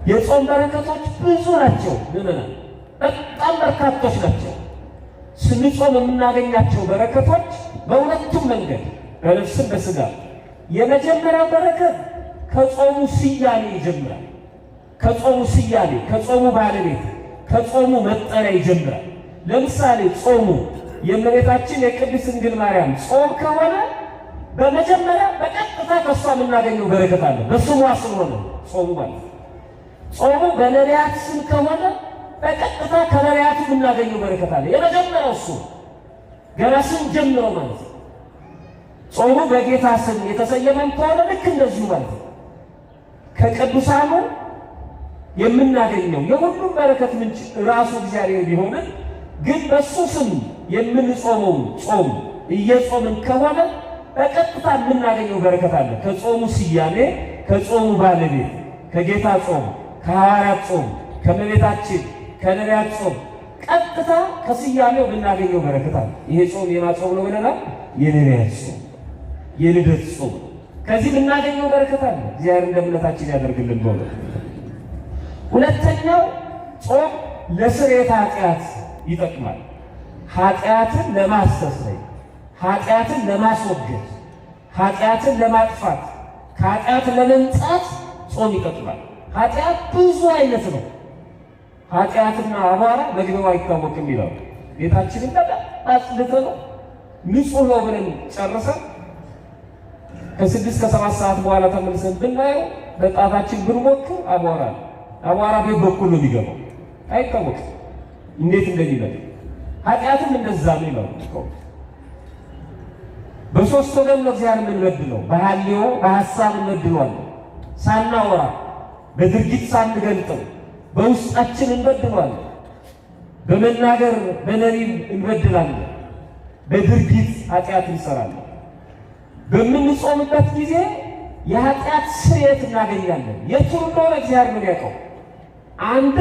የጾም በረከቶች ብዙ ናቸው። ምንና በጣም በርካቶች ናቸው። ስንጾም የምናገኛቸው በረከቶች በሁለቱም መንገድ በነፍስም በስጋ። የመጀመሪያው በረከት ከጾሙ ስያሜ ይጀምራል። ከጾሙ ስያሜ፣ ከጾሙ ባለቤት፣ ከጾሙ መጠሪያ ይጀምራል። ለምሳሌ ጾሙ የእመቤታችን የቅድስት ድንግል ማርያም ጾም ከሆነ በመጀመሪያ በቀጥታ ከሷ የምናገኘው በረከት አለ። በስሟ ስለሆነ ጾሙ ማለት ጾሙ በነቢያት ስም ከሆነ በቀጥታ ከነቢያቱ የምናገኘው በረከት አለ። የመጀመሪያው እሱ ገና ስም ጀምሮ ማለት ነው። ጾሙ በጌታ ስም የተሰየመን ከሆነ ልክ እንደዚሁ ማለት ነው። ከቅዱሳኑ የምናገኘው የሁሉም በረከት ምንጭ ራሱ እግዚአብሔር ቢሆንም ግን በሱ ስም የምንጾመው ጾም እየጾምን ከሆነ በቀጥታ የምናገኘው በረከት አለ። ከጾሙ ስያሜ፣ ከጾሙ ባለቤት፣ ከጌታ ጾም፣ ከሐዋርያት ጾም፣ ከእመቤታችን ከነቢያት ጾም ቀጥታ ከስያሜው የምናገኘው በረከት አለ። ይሄ ጾም የማጾም ነው ብለናል። የነቢያት ጾም፣ የልደት ጾም ከዚህ የምናገኘው በረከት አለ። እግዚአብሔር እንደ እምነታችን ያደርግልን። በእውነት ሁለተኛው ጾም ለስርየተ ኃጢአት ይጠቅማል። ኃጢአትን ለማስተስረይ፣ ኃጢአትን ለማስወገድ፣ ኃጢአትን ለማጥፋት፣ ከኃጢአት ለመንጻት ጾም ይጠቅማል። ኃጢአት ብዙ አይነት ነው። ኃጢአትና አቧራ መግቢያው አይታወቅም ይላል። ቤታችንን በጣም አጽድተን ንጹህ ነው ብለን ጨርሰን ከ6 ከ7 ሰዓት በኋላ ተመልሰን ብናየው በጣታችን ብንሞክር አቧራ ነው። አቧራ ቤት በኩል ነው የሚገባው፣ አይታወቅም እንዴት እንደሚመጣ። ኃጢአትም እንደዛ ነው ይላል። በሶስት ወገን ነው እግዚአብሔር የምንበድለው። በሐልዮ በሐሳብ እንበድለዋለን፣ ሳናወራ በድርጊት ሳንገልጠው በውስጣችን እንበድለዋለን። በመናገር በነቢብ እንበድላለን፣ በድርጊት ኃጢአት እንሰራለን። በምንጾምበት ጊዜ የኃጢአት ስርየት እናገኛለን። የቱን እንደሆነ እግዚአብሔር ነው ያውቀው። አንድ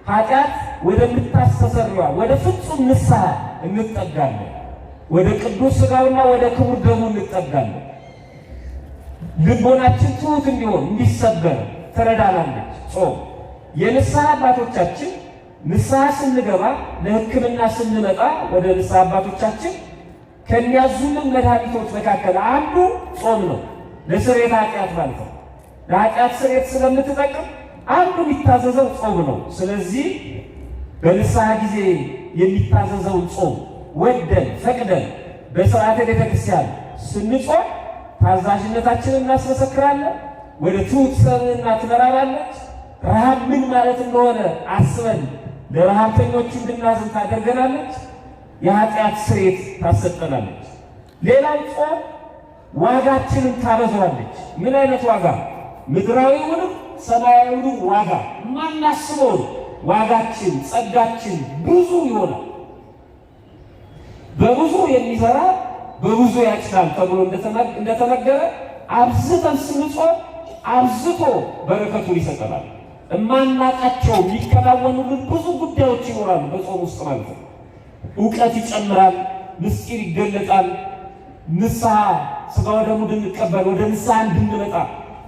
ኃጢአት ወደምታስተሰርዋ ወደ ፍጹም ንስሐ እንጠጋለን። ወደ ቅዱስ ሥጋውና ወደ ክቡር ደሙ እንጠጋለን። ልቦናችን ትሑት እንዲሆን እንዲሰበር ትረዳናለች ጾም። የንስሐ አባቶቻችን ንስሐ ስንገባ ለሕክምና ስንመጣ ወደ ንስሐ አባቶቻችን ከሚያዙልን መድኃኒቶች መካከል አንዱ ጾም ነው። ለስርየተ ኃጢአት ማለት ነው። ለኃጢአት ስርየት ስለምትጠቅም አንዱ የሚታዘዘው ጾም ነው። ስለዚህ በንስሐ ጊዜ የሚታዘዘውን ጾም ወደን ፈቅደን በሥርዓተ ቤተ ክርስቲያን ስንጾም ታዛዥነታችንን እናስመሰክራለን። ወደ ትሑት ሰብዕና ትመራናለች። ረሃብ ምን ማለት እንደሆነ አስበን ለረሃብተኞቹ እንድናዝን ታደርገናለች። የኃጢአት ስርየት ታሰጠናለች። ሌላው ጾም ዋጋችንን ታበዛዋለች። ምን አይነት ዋጋ? ምድራዊውንም ሰማያዊውንም ዋጋ ማናስበውን ዋጋችን ጸጋችን ብዙ ይሆናል። በብዙ የሚዘራ በብዙ ያጭዳል ተብሎ እንደተነገረ አብዝተን ስንጾም አብዝቶ በረከቱን ይሰጠናል። እማናቃቸው የሚከናወኑልን ብዙ ጉዳዮች ይኖራሉ በጾም ውስጥ ማለት ነው። እውቀት ይጨምራል፣ ምስጢር ይገለጣል። ንስሐ ሥጋ ወደሙ እንድንቀበል ወደ ንስሐ እንድንመጣ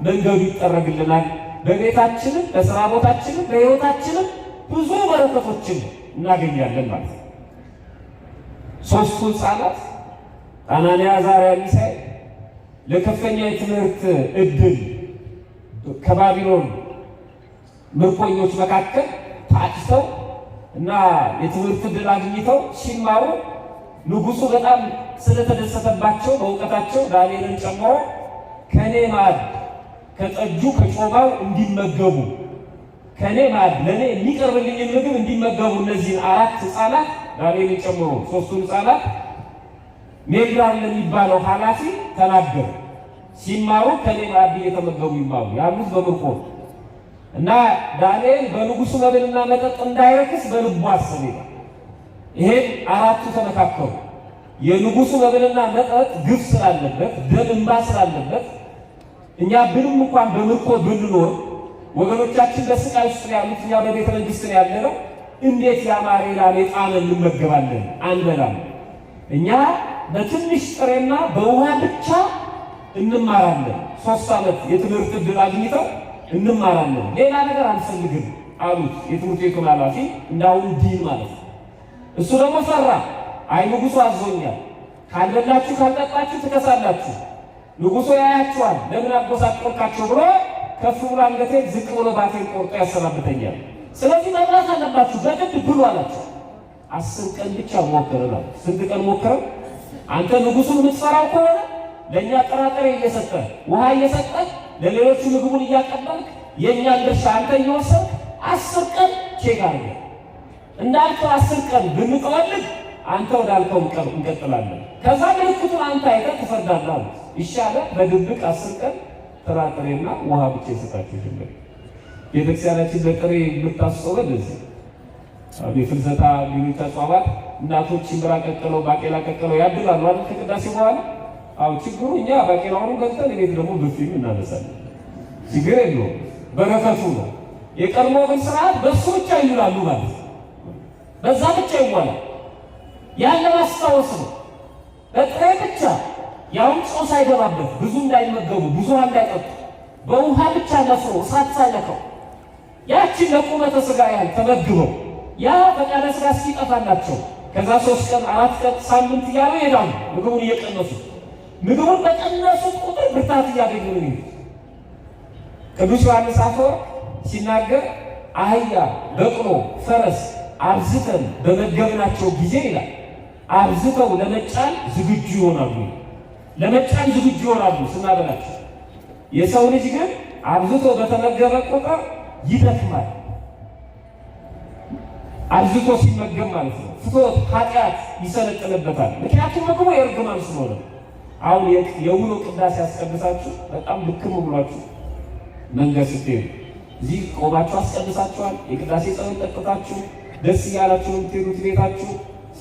መንገዱ ይጠረግልናል። በቤታችንም በሥራ ቦታችንም በሕይወታችንም ብዙ በረከቶችን እናገኛለን ማለት ነው። ሦስቱ ሕፃናት አናንያ፣ አዛርያ፣ ሚሳኤል ለከፍተኛ የትምህርት ዕድል ከባቢሎን ምርኮኞች መካከል ታጭተው እና የትምህርት ዕድል አግኝተው ሲማሩ ንጉሡ በጣም ስለተደሰተባቸው በእውቀታቸው ዳንኤልን ጨምሮ ከኔ ማዕድ ከጠጁ ከጮማው እንዲመገቡ ከኔ ማዕድ ለኔ የሚቀርብልኝ ምግብ እንዲመገቡ እነዚህን 4 ሕፃናት ዳንኤልን ጨምሮ 3ቱን ሕፃናት ሜልዳን ለሚባለው ኃላፊ ተናገረ። ሲማሩ ከኔ ማዕድ እየተመገቡ ይማሩ ያሉት በምርኮ እና ዳንኤል በንጉሡ መብልና መጠጥ እንዳይረክስ በልቡ አሰበ። ይሄን 4ቱ ተመካከሩ። የንጉሡ መብልና መጠጥ ግፍ ስላለበት ደም እንባ ስላለበት እኛ ብንም እንኳን በምርኮ ብንኖር ወገኖቻችን በስቃይ ውስጥ ያሉት እኛ በቤተ መንግስት ያለነው እንዴት ያማረ ጣዕም እንመገባለን? አንበላም። እኛ በትንሽ ጥሬና በውሃ ብቻ እንማራለን። 3 ዓመት የትምህርት ዕድል አግኝተው እንማራለን፣ ሌላ ነገር አንፈልግም አሉት። የትምህርት ቤቱን ኃላፊ እንዳሁን ዲን ማለት ነው። እሱ ደግሞ ፈራ። አይ ንጉሡ አዞኛል፣ ካልበላችሁ ካልጠጣችሁ ትከሳላችሁ፣ ንጉሡ ያያችኋል፣ ለምን አጎሳቆልካቸው ብሎ ከፍ ብሎ አንገቴን ዝቅ ብሎ ባቴን ቆርጦ ያሰናብተኛል። ስለዚህ መብላት አለባችሁ በግድ ብሉ አላቸው። 10 ቀን ብቻ ሞከረናል። ስንት ቀን ሞከረው? አንተ ንጉሡን የምትፈራው ከሆነ ለእኛ ጥራጥሬ እየሰጠህ ውሃ እየሰጠህ ለሌሎቹ ምግቡን እያቀበልክ የእኛን ድርሻ አንተ እየወሰድክ 10 ቀን ቼክ አድርገህ እንዳልከው 10 ቀን ብንጠወልግ አንተ ወዳልከው እንቀጥላለን። ከዛ ምልክቱን አንተ አይተህ ትፈርዳለህ አሉት። ይሻለ በድብቅ 10 ቀን ጥራጥሬና ውሃ ብቻ ይሰጣችሁ ጀመረ። ቤተክርስቲያናችን ለጥሬ የምታስበው ለዚህ የፍልሰታ ሌሎች አጽዋማት እናቶች ሽምብራ ቀቅለው ባቄላ ቀቅለው ያድላሉ አይደል? ከቅዳሴ በኋላ አው ችግሩ እኛ ባቄላውን ገዝተን እቤት ደግሞ በፊም እናነሳለን። ችግር የለውም፣ በረከቱ ነው። የቀድሞ ግን ስርዓት በሱ ብቻ ይውላሉ ማለት በዛ ብቻ ይዋላል። ያለ ማስታወስ ነው። በጥሬ ብቻ ያውም ጨው ሳይገባበት ብዙ እንዳይመገቡ ብዙ እንዳይጠጡ በውሃ ብቻ ነፍሮ እሳት ሳይነካው ያችን ለቁመተ ሥጋ ያህል ተመግበው ያ ፈቃደ ሥጋ እስኪጠፋላቸው ከዛ 3 ቀን 4 ቀን ሳምንት እያሉ ይሄዳሉ። ምግቡን እየቀነሱ ምግቡን በቀነሱት ቁጥር ብርታት እያገኙ ነው። ቅዱስ ዮሐንስ አፈወርቅ ሲናገር አህያ፣ በቅሎ፣ ፈረስ አብዝተን በመገብናቸው ጊዜ ይላል አብዝተው ለመጫን ዝግጁ ይሆናሉ። ለመጫን ዝግጁ ይሆናሉ ስናበላቸው። የሰው ልጅ ግን አብዝቶ በተመገበ ቁጥር ይደክማል። አብዝቶ ሲመገብ ማለት ነው። ፍቶት ኃጢአት ይሰለጥንበታል። ምክንያቱም ምግቡ የእርግማን ስለሆነ። አሁን የውሎ ቅዳሴ ያስቀድሳችሁ በጣም ልክም ብሏችሁ መንገድ ስትሄዱ እዚህ ቆማችሁ አስቀድሳችኋል። የቅዳሴ ጸሎት ጠጥታችሁ ደስ እያላችሁ የምትሄዱት ቤታችሁ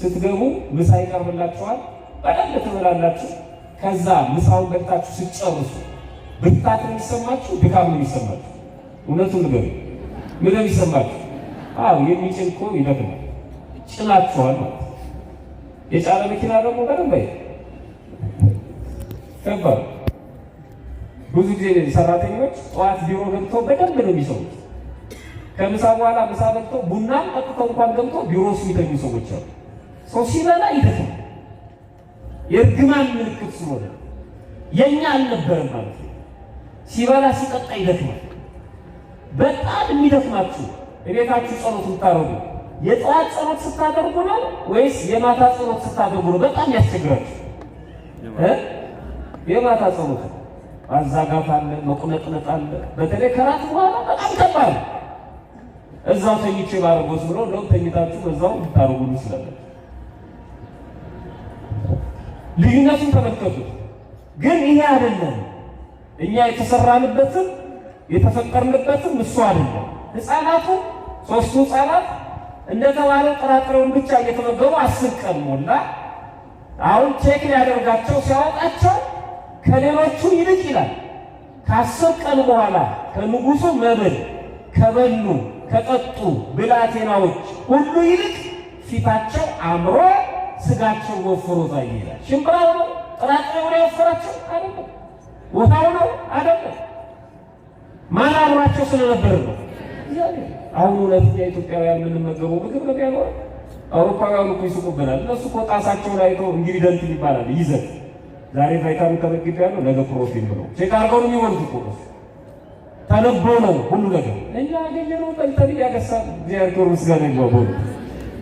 ስትገቡ ምሳ ይቀርብላችኋል። በደንብ ትበላላችሁ። ከዛ ምሳውን በልታችሁ ስትጨርሱ ብርታት ነው የሚሰማችሁ? ድካም ነው የሚሰማችሁ? እውነቱን ንገሩ። ምን ነው የሚሰማችሁ? አዎ የሚጭን እኮ ይደክማል። ጭናችኋል ማለት የጫነ መኪና ደግሞ በደንብ ከባድ። ብዙ ጊዜ ሰራተኞች ጠዋት ቢሮ ገብተው በደንብ ነው የሚሰሩት። ከምሳ በኋላ ምሳ በልተው ቡናም ጠጥተው እንኳን ገብተው ቢሮ ውስጥ የሚተኙ ሰዎች አሉ። ሰው ሲበላ ይደክማል። የእርግማን ምልክት ስለሆነ የኛ አልነበረም ማለት ነው። ሲበላ ሲጠጣ ይደክማል። በጣም የሚደክማችሁ እቤታችሁ ጸሎት ስታደርጉ የጠዋት ጸሎት ስታደርጉ ነው ወይስ የማታ ጸሎት ስታደርጉ ነው? በጣም ያስቸግራችሁ የማታ ጸሎት አዛጋት አለ፣ መቁነጥነጥ አለ። በተለይ ከራት በኋላ በጣም ከባድ ነው። እዛው ተኝቼ ባረጎስ ብሎ ነው ተኝታችሁ በዛው ልታረጉ ይችላል። ልዩነቱን ተመልከቱት። ግን ይሄ አይደለም እኛ የተሰራንበትን የተፈጠርንበትን እሱ አይደለም። ሕፃናቱ 3ቱ ሕፃናት እንደተባለው ጥራጥሬውን ብቻ እየተመገቡ 10 ቀን ሞላ። አሁን ቼክ ሊያደርጋቸው ሲያወጣቸው ከሌሎቹ ይልቅ ይላል። ከ10 ቀን በኋላ ከንጉሡ መብል ከበሉ ከጠጡ ብላቴናዎች ሁሉ ይልቅ ፊታቸው አምሮ ስጋቸው ወፍሮ ታየ ይላል። ሽምብራው ነው ጥራጥሬው ነው የወፈራቸው አይደለም፣ ውሃው ነው አይደለም። ማን አብሯቸው ስለነበር ነው። አሁን ሁለተኛ ኢትዮጵያውያን የምንመገበው ምግብ ነው ያለው። አውሮፓውያኑ እኮ ይስቁብናል። እነሱ እኮ ጣሳቸውን አይተው ኢንግሪዲየንት ይባላል ይዘት ዛሬ ቫይታሚን ተመግብ ያለው ነገ ፕሮቲን ብለው ቼክ አድርገው ነው የሚወልዱ እኮ ተነቦ ነው ሁሉ ነገር። እኛ ያገኘነው ጠልጠል እያገሳን እግዚአብሔር ክብር ምስጋና ይግባው።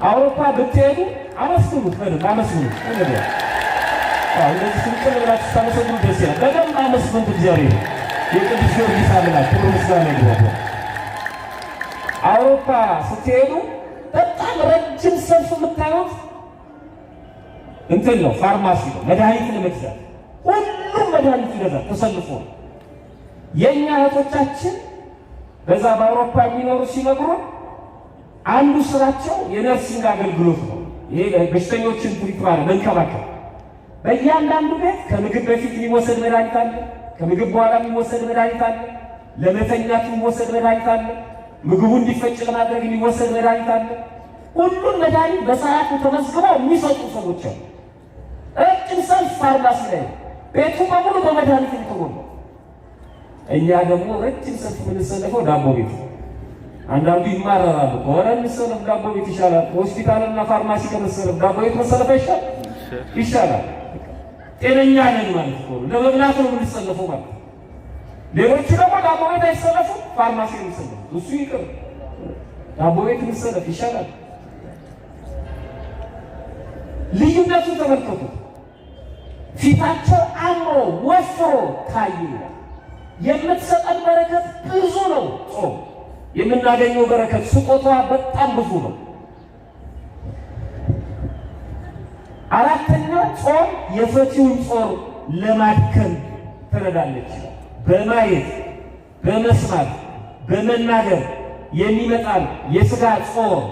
አውሮፓ ብትሄዱ አመስግኑት፣ በደንብ አመስግኑት። እንደዚህ ስንቅል ብላችሁ ታመሰግኑ ደስ ይላል። በደንብ አመስግኑት እግዚአብሔር። የቅዱስ ጊዮርጊስ አምላክ ክብር ምስጋና ይግባው። አውሮፓ ስትሄዱ በጣም ረጅም ሰልፍ የምታዩት እንትን ነው፣ ፋርማሲ ነው። መድኃኒት ለመግዛት ሁሉም መድኃኒት ይገዛል ተሰልፎ። የእኛ እህቶቻችን በዛ በአውሮፓ የሚኖሩ ሲነግሩን አንዱ ስራቸው የነርሲንግ አገልግሎት ነው። ይሄ በሽተኞችን ትሪት ማለት መንከባከብ። በእያንዳንዱ ቤት ከምግብ በፊት የሚወሰድ መድኃኒት አለ፣ ከምግብ በኋላ የሚወሰድ መድኃኒት አለ፣ ለመተኛት የሚወሰድ መድኃኒት አለ፣ ምግቡ እንዲፈጭ ለማድረግ የሚወሰድ መድኃኒት አለ። ሁሉም መድኃኒት በሰዓቱ ተመዝግበው የሚሰጡ ሰዎች አሉ። ረጅም ሰልፍ ፋርማሲ ላይ ቤቱ በሙሉ በመድኃኒት የተሞላ። እኛ ደግሞ ረጅም ሰልፍ የምንሰለፈው ዳቦ ቤት። አንዳንዱ ይማረራሉ። ከሆነ እንሰለፍ ዳቦ ቤት ይሻላል፣ ሆስፒታልና ፋርማሲ ከመሰለፍ ዳቦ ቤት መሰለፍ ይሻላል። ጤነኛ ነን ማለት ነው። ለመብላት ነው የምንሰለፈው ማለት ነው። ሌሎቹ ደግሞ ዳቦ ቤት አይሰለፉ፣ ፋርማሲ ነው የሚሰለፉ። እሱ ይቅር፣ ዳቦ ቤት እንሰለፍ ይሻላል። ልዩነቱን ተመልከቱ። ፊታቸው አምሮ ወፍሮ ታየ። የምትሰጠን በረከት ብዙ ነው። ጾም የምናገኘው በረከት ስጦታ በጣም ብዙ ነው። አራተኛ ጾም የፈቲውን ጾር ለማድከም ትረዳለች። በማየት በመስማት በመናገር የሚመጣን የሥጋ ጾር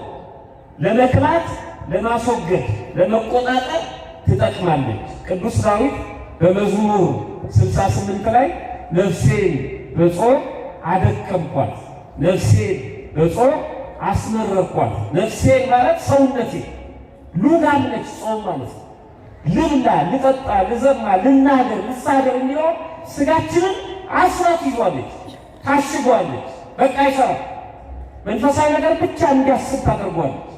ለመክላት ለማስወገድ ለመቆጣጠር ትጠቅማለች። ቅዱስ ዳዊት በመዝሙር 68 ላይ ነፍሴን በጾም አደከምኳት፣ ነፍሴን በጾም አስመረርኳት። ነፍሴን ማለት ሰውነቴ ሉጋም ነች። ጾም ማለት ነው ልብላ፣ ልጠጣ፣ ልዘማ፣ ልናገር፣ ልሳገር የሚለውን ስጋችንን አስራት ይዟለች፣ ታሽጓለች። በቃ አይሰራም። መንፈሳዊ ነገር ብቻ እንዲያስብ ታደርጓለች።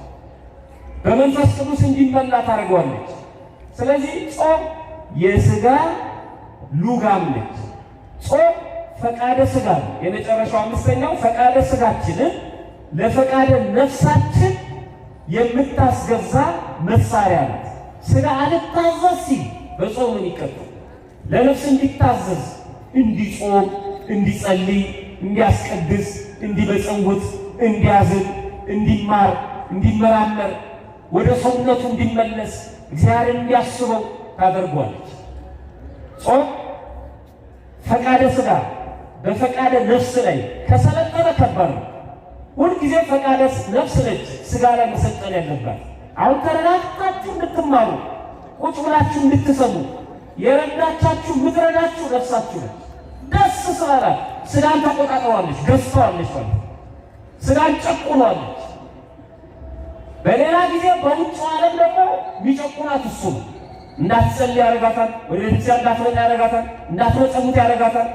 በመንፈስ ቅዱስ እንዲመላ ታደርጓለች። ስለዚህ ጾም የሥጋ ሉጋም ነች። ጾም ፈቃደ ሥጋ ነው። የመጨረሻው አምስተኛው ፈቃደ ሥጋችንን ለፈቃደ ነፍሳችን የምታስገዛ መሳሪያ ናት። ሥጋ አልታዘዝ ሲል በጾም ነው የሚቀጣው። ለነፍስ እንዲታዘዝ እንዲጾም፣ እንዲጸልይ፣ እንዲያስቀድስ፣ እንዲመጸውት፣ እንዲያዝን፣ እንዲማር፣ እንዲመራመር፣ ወደ ሰውነቱ እንዲመለስ፣ እግዚአብሔርን እንዲያስበው ታደርጓለች። ጾም ፈቃደ ሥጋ በፈቃደ ነፍስ ላይ ከሰለጠነ ከባድ ነው። ሁልጊዜ ፈቃደ ነፍስ ነች ሥጋ ላይ መሰልጠን ያለባት። አሁን ተረጋግታችሁ እንድትማሩ ቁጭ ብላችሁ እንድትሰሙ የረዳቻችሁ የምትረዳችሁ ነፍሳችሁ ነች። ደስ ስላላት ሥጋን ተቆጣጥረዋለች፣ ገዝተዋለች ማለት ሥጋን ጨቁኗለች። በሌላ ጊዜ በውጭ ዓለም ደግሞ የሚጨቁናት እሱ ነው። እንዳትጸልይ ያደርጋታል፣ ወደ ቤተክርስቲያን እንዳትመጣ ያደርጋታል፣ እንዳትመጸውት ያደርጋታል።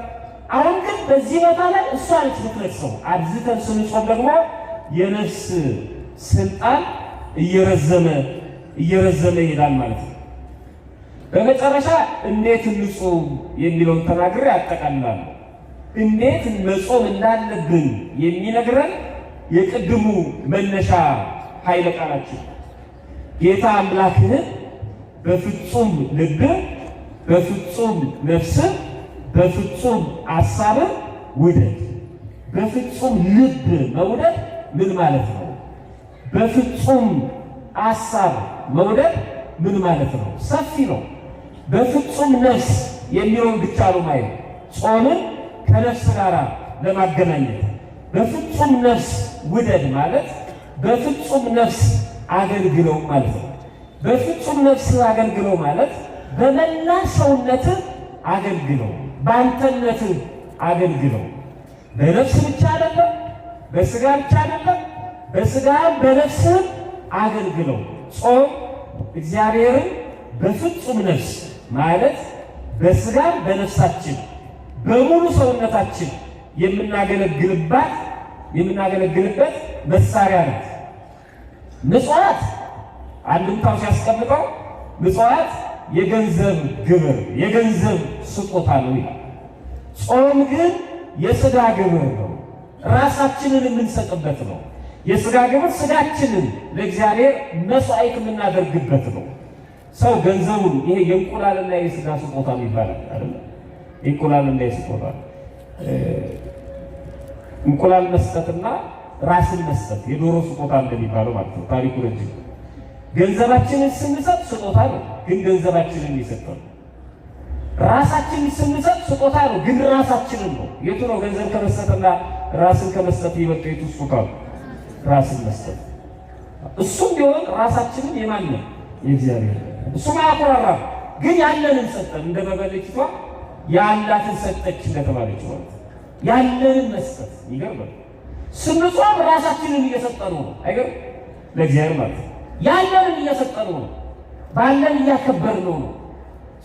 አሁን ግን በዚህ ቦታ ላይ እሷ ነች የምትነግሰው። አብዝተን ስንጾም ደግሞ የነፍስ ስልጣን እየረዘመ ይሄዳል ማለት ነው። በመጨረሻ እንዴት እንጾም የሚለውን ተናግሬ ያጠቃልላለሁ። እንዴት መጾም እንዳለብን የሚነግረን የቅድሙ መነሻ ኃይለ ቃላችን ጌታ አምላክህን በፍጹም ልብህ፣ በፍጹም ነፍስህ፣ በፍጹም ሐሳብህ ውደድ። በፍጹም ልብ መውደድ ምን ማለት ነው? በፍጹም ሐሳብ መውደድ ምን ማለት ነው? ሰፊ ነው። በፍጹም ነፍስ የሚለውን ብቻ ነው ማየት፣ ጾምን ከነፍስ ጋር ለማገናኘት። በፍጹም ነፍስ ውደድ ማለት በፍጹም ነፍስ አገልግለው ማለት ነው። በፍጹም ነፍስ አገልግለው ማለት በመላ ሰውነትህ አገልግለው፣ በአንተነትህ አገልግለው። በነፍስ ብቻ አይደለም፣ በሥጋ ብቻ አይደለም፣ በሥጋም በነፍስህም አገልግለው። ጾም እግዚአብሔርን በፍጹም ነፍስ ማለት በሥጋም በነፍሳችን በሙሉ ሰውነታችን የምናገለግልበት መሳሪያ ናት። ምጽዋት አንድምታው ሲያስቀምጠው ምጽዋት የገንዘብ ግብር፣ የገንዘብ ስጦታ ነው ይላል። ጾም ግን የሥጋ ግብር ነው። ራሳችንን የምንሰጥበት ነው። የሥጋ ግብር ሥጋችንን ለእግዚአብሔር መስዋዕት የምናደርግበት ነው። ሰው ገንዘቡን ይሄ የእንቁላልና የሥጋ ስጦታ ይባላል አይደል? እንቁላልና የስጦታ እንቁላል መስጠትና ራስን መስጠት የዶሮ ስጦታ እንደሚባለው ማለት ነው። ታሪኩ ረጅም። ገንዘባችንን ስንሰጥ ስጦታ ነው፣ ግን ገንዘባችንን ይሰጣል። ራሳችንን ስንሰጥ ስጦታ ነው፣ ግን ራሳችንን ነው። የቱ ነው ገንዘብ ከመስጠትና ራስን ከመስጠት ይበልጥ? የቱ ስጦታ ነው? ራስን መስጠት። እሱም ቢሆን ራሳችንን የማን ነው? የእግዚአብሔር። እሱም አያኮራራም፣ ግን ያለንን ሰጠን። እንደ መበለቲቷ ያላትን ሰጠች እንደተባለች ማለት ያለንን መስጠት ይገርማል። ስንጾም ራሳችንን እየሰጠነው ነው አይገርም? ለእግዚአብሔር ማለት ያለንን እየሰጠነው ነው፣ ባለን እያከበርነው ነው።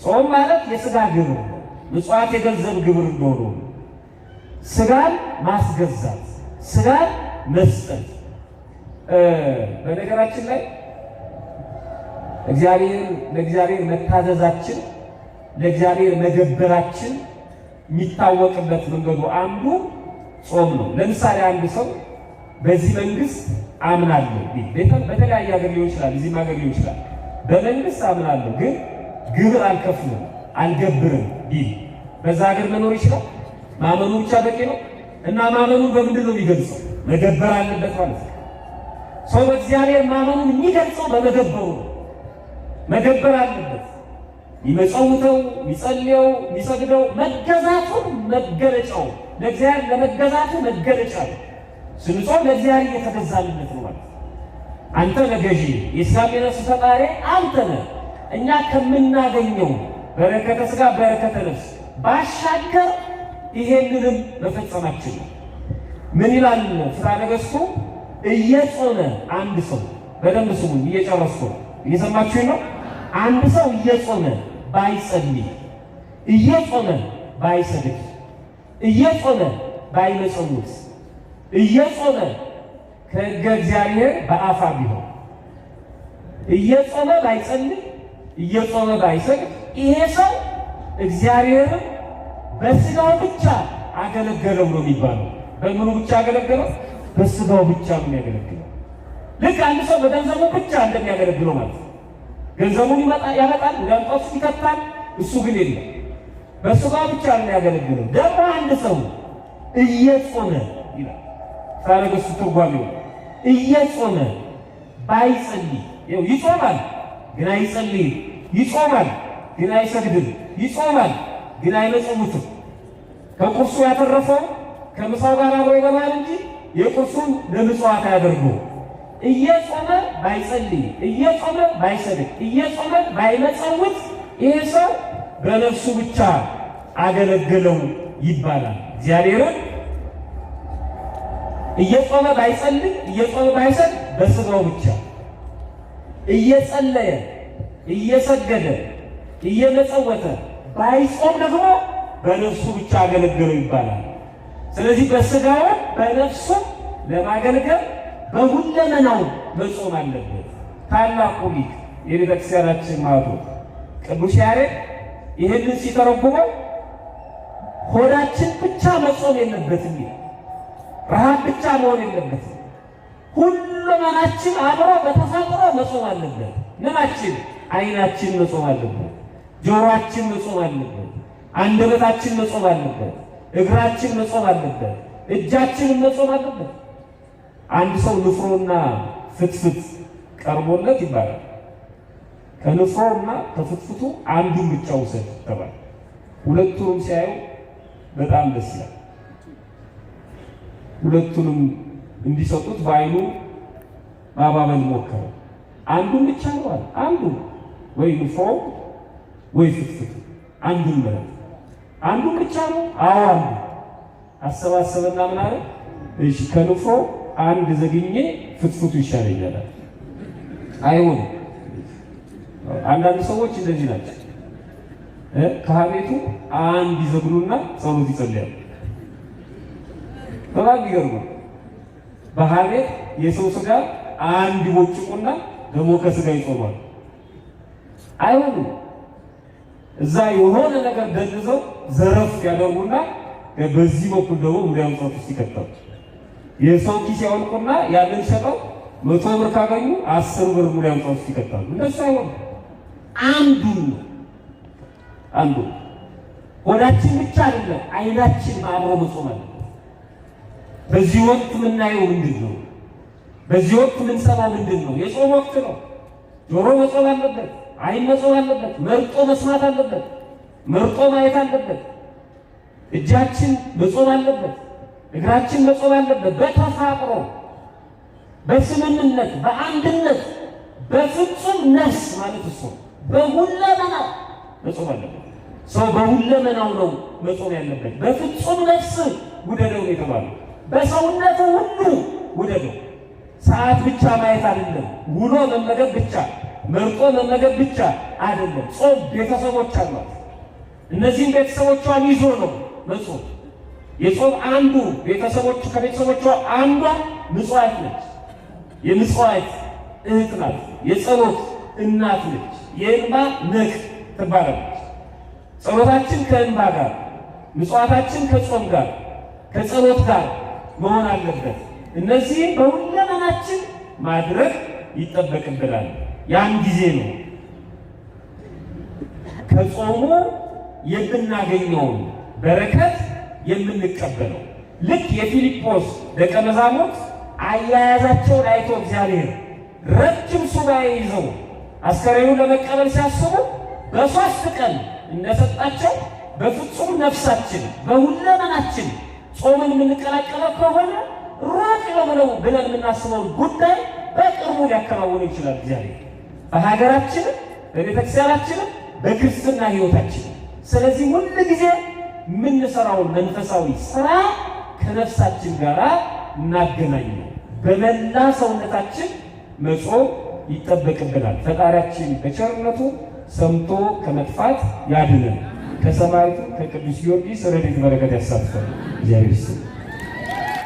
ጾም ማለት የሥጋ ግብር ነው። ምጽዋት የገንዘብ ግብር እንደሆነ ነው። ሥጋን ማስገዛት፣ ሥጋን መስጠት። በነገራችን ላይ ለእግዚአብሔር መታዘዛችን ለእግዚአብሔር መገበራችን የሚታወቅበት መንገዱ አንዱ ጾም ነው። ለምሳሌ አንድ ሰው በዚህ መንግስት አምናለሁ ቢል በተለያየ ሀገር ሊሆን ይችላል፣ እዚህም ሀገር ሊሆን ይችላል። በመንግስት አምናለሁ ግን ግብር አልከፍልም አልገብርም ቢል በዛ ሀገር መኖር ይችላል? ማመኑ ብቻ በቂ ነው? እና ማመኑን በምንድን ነው የሚገልጸው? መገበር አለበት ማለት ነው። ሰው በእግዚአብሔር ማመኑን የሚገልጸው በመገበሩ ነው። መገበር አለበት። ይመጸውተው፣ ይጸልየው፣ ይሰግደው መገዛቱን መገለጫው ለእግዚአብሔር ለመገዛቱ መገለጫ ነው። ስንጾም ለእግዚአብሔር እየተገዛልነት ነው ማለት ነው። አንተ ለገዢ የሥጋ ነፍስ ፈጣሪ አንተ ነህ። እኛ ከምናገኘው በረከተ ሥጋ በረከተ ነፍስ ባሻገር ይሄንንም መፈጸማችን ነው። ምን ይላል ፍትሐ ነገሥቱ? እየጾመ አንድ ሰው በደንብ ስሙኝ፣ እየጨረስኩ ነው፣ እየሰማችሁ ነው። አንድ ሰው እየጾመ ባይጸልይ፣ እየጾመ ባይሰግድ፣ እየጾመ ባይመጸውት፣ እየጾመ ከሕገ እግዚአብሔር በአፋ ቢሆን፣ እየጾመ ባይጸልይ፣ እየጾመ ባይሰግድ፣ ይሄ ሰው እግዚአብሔርን በሥጋው ብቻ አገለገለው ነው የሚባለው። በምኑ ብቻ አገለገለው? በሥጋው ብቻ ነው የሚያገለግለው። ልክ አንድ ሰው በገንዘቡ ብቻ እንደሚያገለግለው ማለት ነው። ገንዘቡን ያመጣል፣ ወዳንጣሱ ይከታል፣ እሱ ግን የለም። በሥጋው ብቻ ነው የሚያገለግለው። ደግሞ አንድ ሰው እየጾመ ይላል ታረገሱ ትርጓሜው፣ እየጾመ ባይጸልይ፣ ይጾማል ግን አይጸልይም፣ ይጾማል ግን አይሰግድም፣ ይጾማል ግን አይመጸውትም። ከቁርሱ ያተረፈው ከምሳው ጋር አብሮ ይበላል እንጂ የቁርሱን ለምጽዋት አያደርገው። እየጾመ ባይጸልይ፣ እየጾመ ባይሰግድ፣ እየጾመ ባይመጸውት ይሄ ሰው በነፍሱ ብቻ አገለገለው ይባላል። እግዚአብሔርን እየጾመ ባይጸልይ፣ እየጾመ ባይሰግድ በሥጋው ብቻ፣ እየጸለየ እየሰገደ እየመጸወተ ባይጾም ደግሞ በነፍሱ ብቻ አገለገለው ይባላል። ስለዚህ በሥጋው በነፍሱ ለማገልገል በሁለመናው መጾም አለበት። ታላቁ ሊቅ የቤተ ክርስቲያናችን ማቶ ቅዱስ ያሬድ ይህንን ሲተረጉመው ሆዳችን ብቻ መጾም የለበትም ይላል። ረሃብ ብቻ መሆን የለበትም። ሁለመናችን አብሮ በተፈጥሮ መጾም አለበት። ምናችን? ዓይናችን መጾም አለበት፣ ጆሮአችን መጾም አለበት፣ አንደበታችን መጾም አለበት፣ እግራችን መጾም አለበት፣ እጃችንን መጾም አለበት። አንድ ሰው ንፍሮና ፍትፍት ቀርቦለት ይባላል። ከንፍሮና ከፍትፍቱ አንዱን ብቻ ውሰድ ተባለ። ሁለቱንም ሲያዩ በጣም ደስ ይላል። ሁለቱንም እንዲሰጡት በዓይኑ ማባበል ሞከረ። አንዱን ብቻ ነው አለ። አንዱን ወይ ንፍሮ ወይ ፍትፍቱ አንዱን ማለት አንዱን ብቻ ነው። አዎ አንዱ አሰባሰበና ምን አለ? እሺ ከንፍሮ አንድ ዘግኜ ፍትፍቱ ይሻለኛል። አይሆንም። አንዳንድ ሰዎች እንደዚህ ናቸው። ከቤቱ አንድ ይዘግሉና ጸሎት ይጸልያሉ። በጣም ይገርማል። በሐሜት የሰው ስጋ አንድ ይቦጭቁና ደግሞ ከስጋ ይጾማል። አይሆንም። እዛ የሆነ ነገር ደንዘው ዘረፍ ያደርጉና በዚህ በኩል ደግሞ ሙዳየ ምጽዋት ውስጥ ይከታሉ። የሰው ኪስ ያወልቁና ያንን ሸጠው 100 ብር ካገኙ 10 ብር ሙዳየ ምጽዋት ውስጥ ይከታሉ። እንደሱ አይሆንም። አንዱ ሆዳችን ብቻ አይደለም፣ አይናችን አብሮ መጾም አለ። በዚህ ወቅት የምናየው ምንድን ነው? በዚህ ወቅት የምንሰማው ምንድን ነው? የጾም ወቅት ነው። ጆሮ መጾም አለበት፣ አይን መጾም አለበት፣ መርጦ መስማት አለበት፣ መርጦ ማየት አለበት። እጃችን መጾም አለበት፣ እግራችን መጾም አለበት። በተፋቅሮ በስምምነት በአንድነት በፍጹም ነፍስ ማለት እሱ በሁለመናው መጾም አለበት። ሰው በሁለመናው ነው መጾም ያለበት። በፍጹም ነፍስ ውደደው የተባለው በሰውነቱ ሁሉ ውደደው። ሰዓት ብቻ ማየት አይደለም፣ ውሎ መመገብ ብቻ መርጦ መመገብ ብቻ አይደለም። ጾም ቤተሰቦች አሏት። እነዚህም ቤተሰቦቿን ይዞ ነው መጾም። የጾም አንዱ ከቤተሰቦቿ አንዷ ምጽዋት ነች። የምጽዋት እህት ናት። የጸሎት እናት ነች። የእንባ ነቅ ትባላለች። ጸሎታችን ከእንባ ጋር፣ ምጽዋታችን ከጾም ጋር ከጸሎት ጋር መሆን አለበት። እነዚህም በሁለመናችን ማድረግ ይጠበቅብናል። ያን ጊዜ ነው ከጾሙ የምናገኘውን በረከት የምንቀበለው። ልክ የፊልጶስ ደቀ መዛሙርት አያያዛቸውን አይቶ እግዚአብሔር ረጅም ሱባኤ ይዘው አስከሬኑን ለመቀበል ሲያስቡ በ3 ቀን እንደሰጣቸው በፍጹም ነፍሳችን በሁለመናችን ጾምን የምንቀላቀለው ከሆነ ሩቅ ነው ብለን የምናስበውን ጉዳይ በቅርቡ ሊያከናውኑ ይችላል እግዚአብሔር በሀገራችንም በቤተክርስቲያናችንም በክርስትና ሕይወታችን። ስለዚህ ሁሉ ጊዜ የምንሰራውን መንፈሳዊ ስራ ከነፍሳችን ጋር እናገናኘው። በመላ ሰውነታችን መጾም ይጠበቅብናል። ፈጣሪያችን በቸርነቱ ሰምቶ ከመጥፋት ያድነን። ከሰማዕቱ ከቅዱስ ጊዮርጊስ ረድኤት በረከት ያሳትፈን። እግዚአብሔር ይስጥልን።